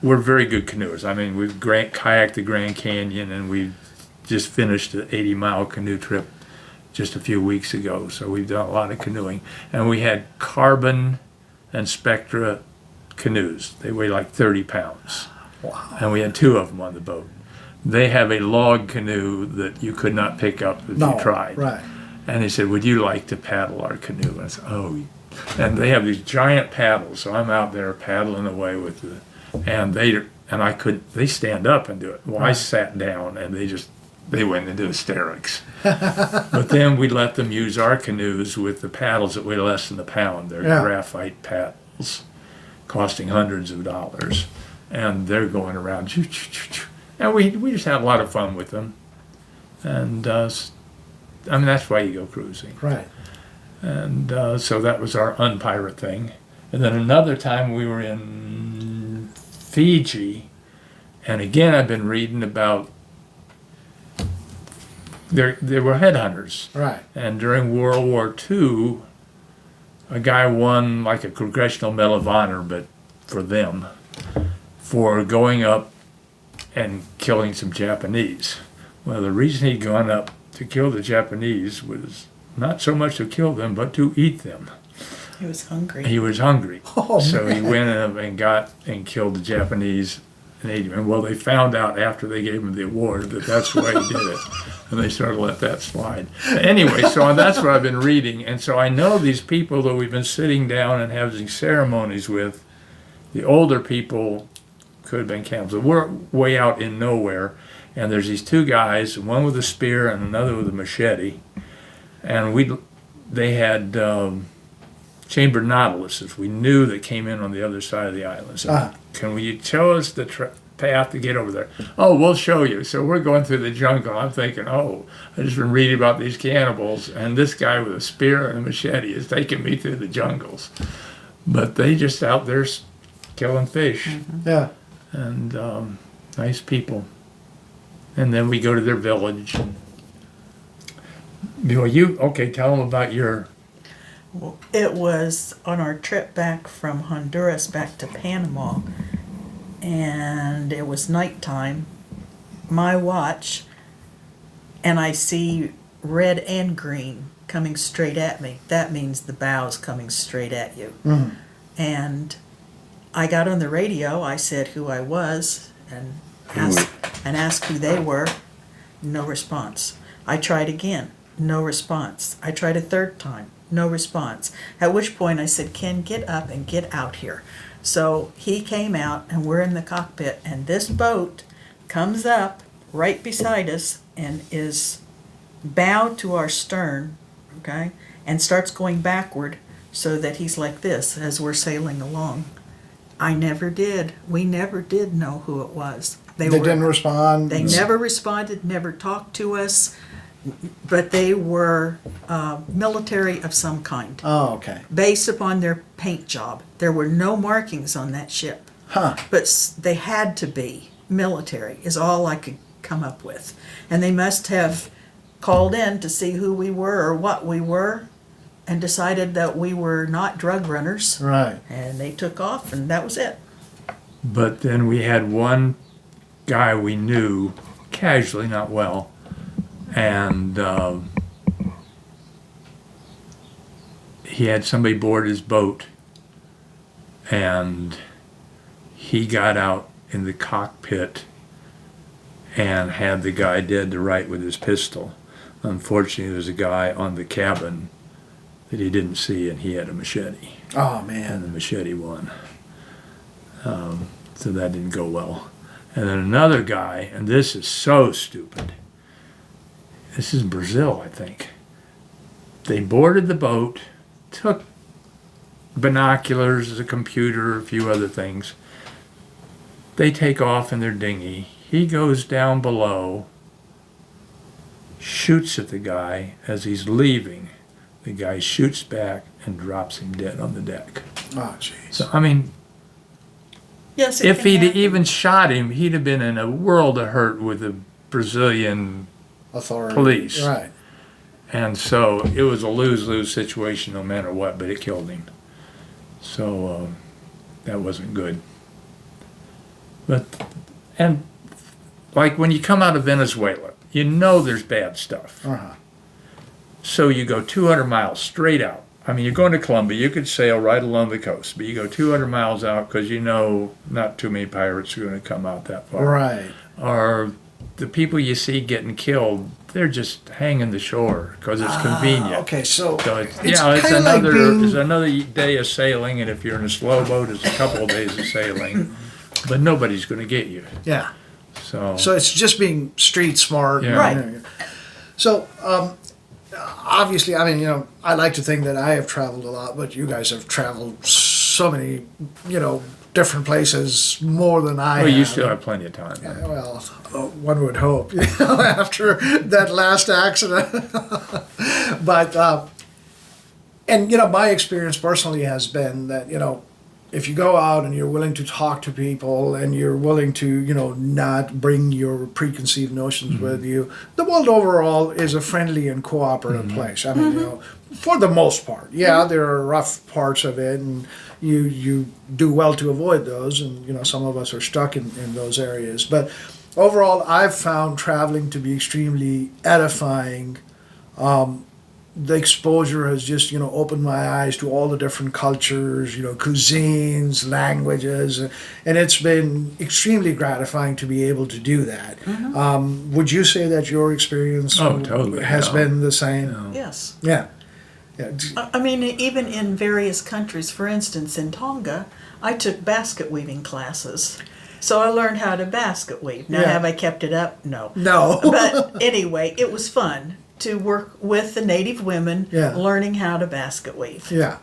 we're very good canoers. I mean, we've kayaked the Grand Canyon, and we just finished an 80-mile canoe trip just a few weeks ago. So we've done a lot of canoeing. And we had Carbon and Spectra canoes. They weigh like 30 pounds. Wow. And we had 2 of them on the boat. They have a log canoe that you could not pick up if No. you tried. Right. And he said, would you like to paddle our canoe? And I said, oh. And they have these giant paddles. So I'm out there paddling away with they stand up and do it. Well, I sat down, and they went into hysterics. But then we let them use our canoes with the paddles that weigh less than a pound. They're graphite paddles, costing hundreds of dollars. And they're going around. And we just had a lot of fun with them. And I mean, that's why you go cruising. Right. And so that was our unpirate thing. And then another time we were in Fiji, and again I've been reading about there were headhunters. Right. And during World War II, a guy won like a Congressional Medal of Honor, but for them, for going up and killing some Japanese. Well, the reason he'd gone up to kill the Japanese was not so much to kill them, but to eat them. He was hungry. He was hungry. Oh, So he man. went and got and killed the Japanese and ate them. And well, they found out after they gave him the award that that's why he did it. And they started to let that slide. Anyway, so that's what I've been reading. And so I know these people that we've been sitting down and having ceremonies with. The older people could have been cannibals. We're way out in nowhere, and there's these two guys, one with a spear and another with a machete, and they had chambered nautiluses. We knew that came in on the other side of the island. So, can you show us the path to get over there? Oh, we'll show you. So we're going through the jungle. I'm thinking, oh, I've just been reading about these cannibals, and this guy with a spear and a machete is taking me through the jungles. But they just out there killing fish. Mm-hmm. Yeah. And nice people. And then we go to their village. And, tell them about your... Well, it was on our trip back from Honduras back to Panama, and it was nighttime. My watch, and I see red and green coming straight at me. That means the bow's coming straight at you. Mm-hmm. And I got on the radio. I said who I was and asked who they were. No response. I tried again. No response. I tried a third time. No response. At which point I said, Ken, get up and get out here. So he came out, and we're in the cockpit, and this boat comes up right beside us and is bowed to our stern, okay, and starts going backward so that he's like this as we're sailing along. We never did know who it was. They didn't respond? They never responded, never talked to us, but they were military of some kind. Oh, okay. Based upon their paint job. There were no markings on that ship. Huh. But they had to be military, is all I could come up with. And they must have called in to see who we were or what we were and decided that we were not drug runners. Right. And they took off, and that was it. But then we had one guy we knew casually, not well, and he had somebody board his boat, and he got out in the cockpit and had the guy dead to right with his pistol. Unfortunately, there was a guy on the cabin that he didn't see, and he had a machete. Oh, And man. the machete won. So that didn't go well. And then another guy, and this is so stupid. This is Brazil, I think. They boarded the boat, took binoculars, a computer, a few other things. They take off in their dinghy. He goes down below, shoots at the guy as he's leaving. The guy shoots back and drops him dead on the deck. Oh, jeez. So, I mean, Yes, it if can he'd happen. even shot him, he'd have been in a world of hurt with the Brazilian Authority. police. Right. And so it was a lose-lose situation no matter what, but it killed him. So that wasn't good. And like when you come out of Venezuela, you know there's bad stuff. Uh-huh. So you go 200 miles straight out. I mean, you're going to Colombia, you could sail right along the coast, but you go 200 miles out because you know not too many pirates are going to come out that far. Right. Or the people you see getting killed, they're just hanging the shore because it's convenient. Okay, so It's it's kinda like it's another day of sailing, and if you're in a slow boat, it's a couple of days of sailing. But nobody's going to get you. yeah. So So it's just being street smart. Yeah. Right. So, obviously, I mean, I like to think that I have traveled a lot, but you guys have traveled so many, different places more than I well, have. you still have plenty of time. Well, one would hope, after that last accident. But, my experience personally has been that, if you go out and you're willing to talk to people and you're willing to, not bring your preconceived notions with you, the world overall is a friendly and cooperative place. I mean, for the most part. Yeah, there are rough parts of it, and you do well to avoid those, and, some of us are stuck in those areas. But overall, I've found traveling to be extremely edifying. The exposure has just, opened my eyes to all the different cultures, cuisines, languages, and it's been extremely gratifying to be able to do that. Would you say that your experience Totally, has yeah. been the same? Yes. Yeah. I mean, even in various countries, for instance, in Tonga, I took basket weaving classes. So I learned how to basket weave. Now, Yeah. have I kept it up? No. No. But anyway, it was fun to work with the native women, Yeah. learning how to basket weave. Yeah.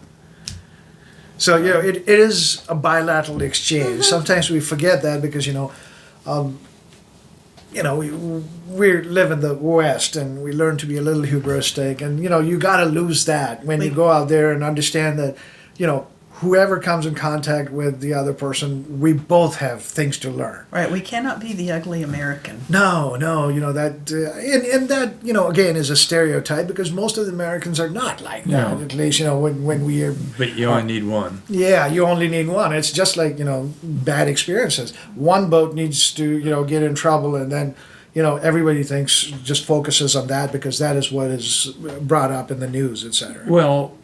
So, it is a bilateral exchange. Sometimes we forget that because, we live in the West and we learn to be a little hubristic. And, you got to lose that when you go out there and understand that, whoever comes in contact with the other person, we both have things to learn. Right, we cannot be the ugly American. No, that, and that, again, is a stereotype because most of the Americans are not like that. No. At least, when we are. But you only need one. Yeah, you only need one. It's just like, bad experiences. One boat needs to, get in trouble and then, everybody just focuses on that because that is what is brought up in the news, etc. Well,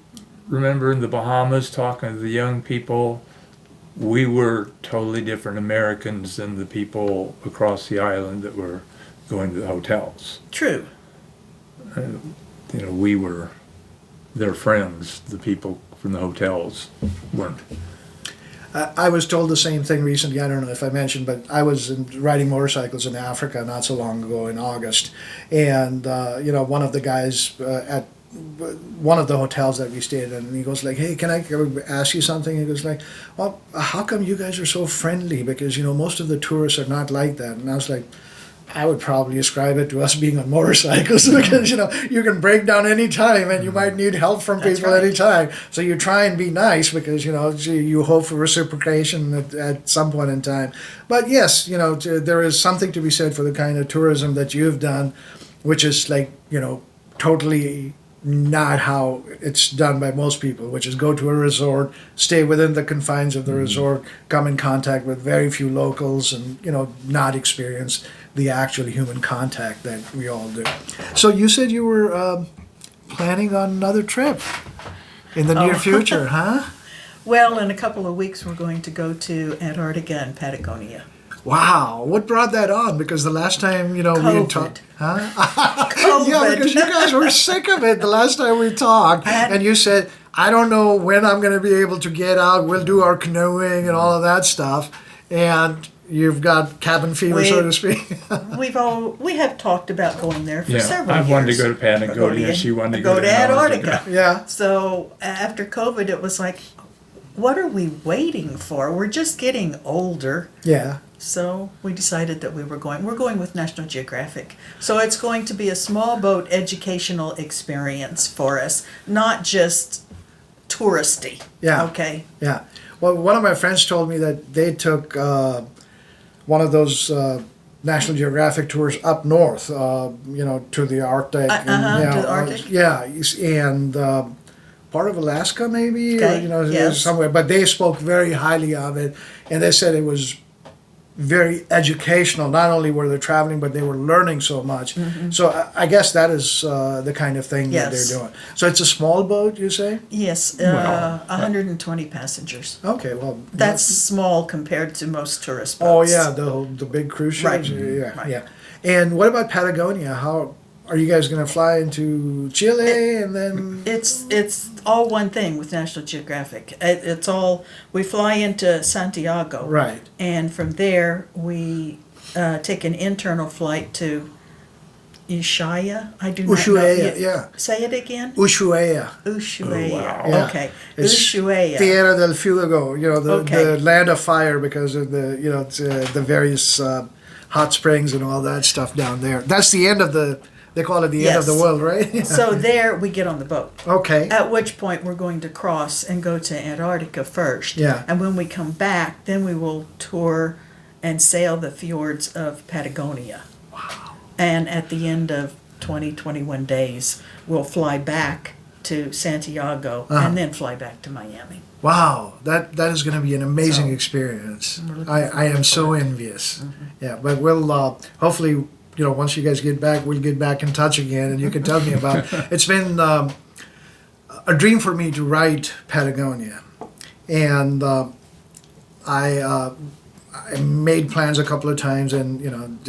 remember in the Bahamas talking to the young people, we were totally different Americans than the people across the island that were going to the hotels. True. We were their friends. The people from the hotels weren't. I was told the same thing recently. I don't know if I mentioned, but I was riding motorcycles in Africa not so long ago in August. And, one of the guys at one of the hotels that we stayed in, and he goes like, "Hey, can I ask you something?" He goes like, "Well, how come you guys are so friendly? Because, most of the tourists are not like that." And I was like, I would probably ascribe it to us being on motorcycles because, you can break down any time and you might need help from That's people right. any time. So you try and be nice because, you hope for reciprocation at some point in time. But yes, there is something to be said for the kind of tourism that you've done, which is like, totally not how it's done by most people, which is go to a resort, stay within the confines of the resort, come in contact with very few locals and, not experience the actual human contact that we all do. So you said you were planning on another trip in the near future, huh? Well, in a couple of weeks, we're going to go to Antarctica and Patagonia. Wow, what brought that on? Because the last time, we had COVID. talked, huh? COVID. Yeah, because you guys were sick of it the last time we talked, and you said, "I don't know when I'm going to be able to get out. We'll do our canoeing and all of that stuff," and you've got cabin fever, so to speak. We have talked about going there for several I years. wanted to go to Patagonia. She wanted to go to Antarctica. Yeah. So after COVID, it was like, what are we waiting for? We're just getting older. Yeah. So we decided that we were going. We're going with National Geographic. So it's going to be a small boat educational experience for us, not just touristy. Yeah. Okay. Yeah. Well, one of my friends told me that they took one of those National Geographic tours up north, to the Arctic. To the Arctic? Yeah, and part of Alaska maybe, Okay, yes. somewhere. But they spoke very highly of it, and they said it was very educational. Not only were they traveling, but they were learning so much. Mm-hmm. So I guess that is the kind of thing that Yes. they're doing. So it's a small boat, you say? Yes, Well, 120 passengers. Okay, well. That's small compared to most tourist Oh boats. yeah, the big cruise ships. Right. Yeah, Right. yeah. And what about Patagonia? How are you guys going to fly into Chile and then? It's all one thing with National Geographic. It's all, we fly into Santiago. Right. And from there, we take an internal flight to Ushuaia. I do not know. Ushuaia, yeah. Say it again. Ushuaia. Ushuaia. Oh, wow. Yeah. Okay. It's Ushuaia. Tierra del Fuego. Okay. The land of fire because of the it's, the various hot springs and all that stuff down there. That's the end of the. They call it the end of the Yes. world, right? So there we get on the boat. Okay. At which point we're going to cross and go to Antarctica first. Yeah. And when we come back, then we will tour and sail the fjords of Patagonia. Wow. And at the end of 21 days, we'll fly back to Santiago and then fly back to Miami. Wow, that is going to be an amazing So, experience. we're looking I am forward so to it. envious. Yeah, but we'll hopefully, once you guys get back, we'll get back in touch again, and you can tell me about. It's been a dream for me to ride Patagonia, and I made plans a couple of times, and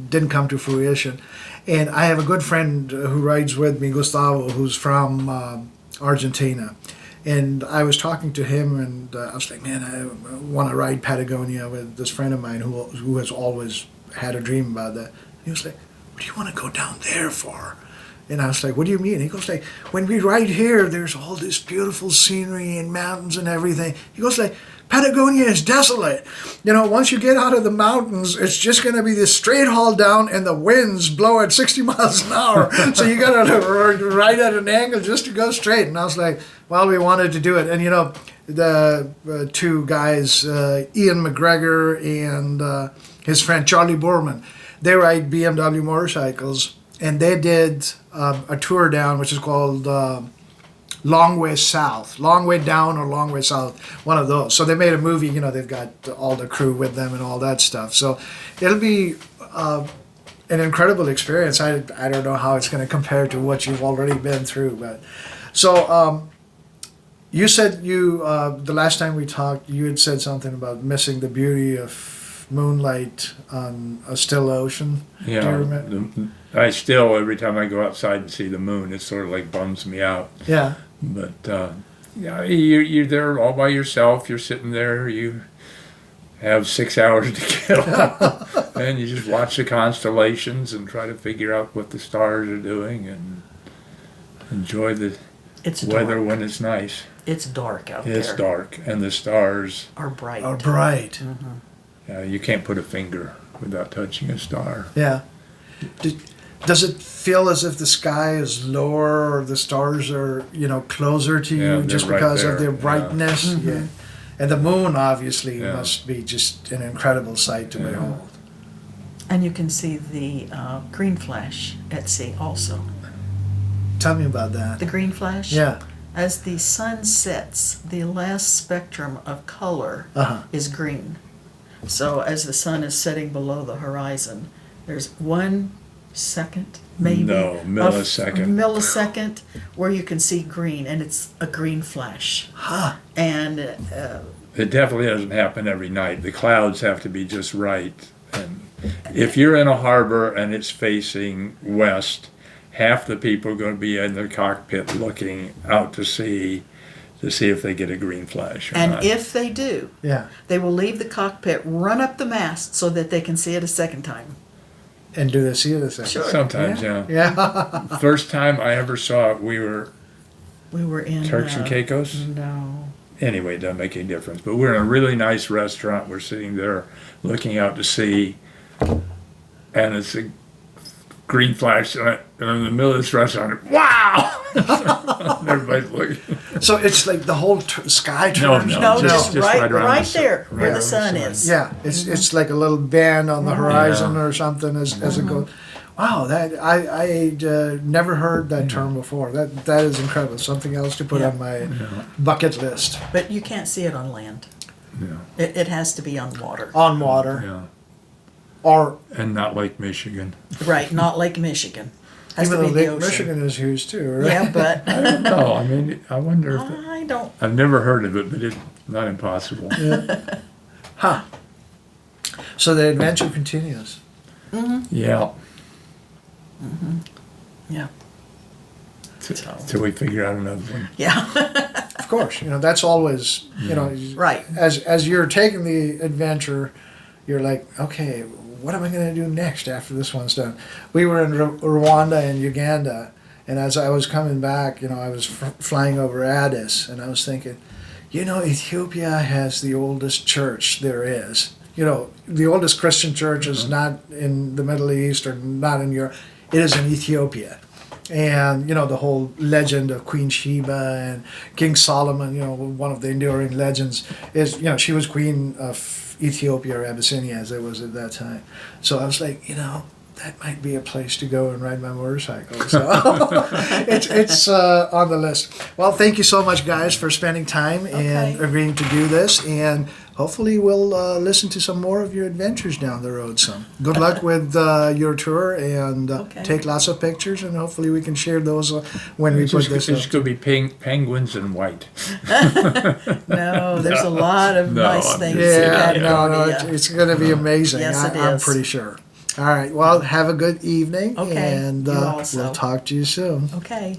didn't come to fruition. And I have a good friend who rides with me, Gustavo, who's from Argentina. And I was talking to him, and I was like, man, I want to ride Patagonia with this friend of mine who has always had a dream about that. And he was like, what do you want to go down there for? And I was like, what do you mean? He goes like, when we ride here, there's all this beautiful scenery and mountains and everything. He goes like, Patagonia is desolate. You know, once you get out of the mountains, it's just going to be this straight haul down, and the winds blow at 60 miles an hour. So you got to ride at an angle just to go straight. And I was like, well, we wanted to do it. And, you know, the two guys, Ian McGregor and his friend Charlie Boorman, they ride BMW motorcycles. And they did a tour down, which is called Long Way South, Long Way Down or Long Way South, one of those. So they made a movie, you know, they've got all the crew with them and all that stuff. So it'll be an incredible experience. I don't know how it's going to compare to what you've already been through. But so you said the last time we talked, you had said something about missing the beauty of moonlight on a still ocean. Yeah, do you remember? I still, every time I go outside and see the moon, it sort of like bums me out. Yeah. But yeah, you're there all by yourself. You're sitting there. You have 6 hours to kill, and you just watch the constellations and try to figure out what the stars are doing and enjoy the weather dark. when it's nice. It's dark out there. It's dark, and the stars Are bright. Are bright. you can't put a finger without touching a star. Yeah. Does it feel as if the sky is lower or the stars are, you know, closer to Yeah, you they're just right because there. of their Yeah. brightness? Yeah. And the moon obviously Yeah. must be just an incredible sight to Yeah. behold. And you can see the green flash at sea also. Tell me about that. The green flash? Yeah. As the sun sets, the last spectrum of color Uh-huh. is green. So as the sun is setting below the horizon, there's 1 second, maybe. No, millisecond. Millisecond where you can see green, and it's a green flash. Huh. And It definitely doesn't happen every night. The clouds have to be just right. And if you're in a harbor and it's facing west, half the people are going to be in their cockpit looking out to sea to see if they get a green flash or and not. if they do, Yeah. they will leave the cockpit, run up the mast so that they can see it a second time. And do they see it the same? Sure. Sometimes, yeah. Yeah. First time I ever saw it, we were We were in Turks and Caicos. No. Anyway, it doesn't make any difference. But we're in a really nice restaurant. We're sitting there looking out to sea, and it's a green flash, and I'm in the middle of this restaurant. Wow! Everybody's looking. So it's like the whole sky No, turns. no, No, just just right, around right the sun. there where Right the sun around the is. Yeah, it's like a little band on the horizon or something as it goes. Wow, that I never heard that term before. That is incredible. Something else to put Yeah. on my bucket list. But you can't see it on land. Yeah, It has to be on water. On water yeah. or And not Lake Michigan. Right, not Lake Michigan. Has even to though be the Lake ocean. Michigan is huge too, right? Yeah, but No, I mean, I wonder if I don't. I've never heard of it, but it's not impossible. Huh. So the adventure continues. Yeah, Yeah, till we figure out another one. yeah, Of course, that's always right. As you're taking the adventure, you're like, okay, what am I going to do next after this one's done? We were in Rwanda and Uganda, and as I was coming back, I was flying over Addis, and I was thinking, Ethiopia has the oldest church there is. The oldest Christian church is not in the Middle East or not in Europe. It is in Ethiopia. And, the whole legend of Queen Sheba and King Solomon, one of the enduring legends is, she was queen of Ethiopia or Abyssinia as it was at that time. So I was like, that might be a place to go and ride my motorcycle. So it's on the list. Well, thank you so much, guys, for spending time and Okay. agreeing to do this. And hopefully we'll listen to some more of your adventures down the road some. Good luck with your tour, and Okay. take lots of pictures, and hopefully we can share those when we It's put just, this it's up. going to be penguins and white. No, there's a lot of No, nice I'm things just in kidding. No, Patagonia. it's going to be amazing. Yes, it I'm is. pretty sure. All right. Well, have a good evening, Okay, and you also. we'll talk to you soon. Okay.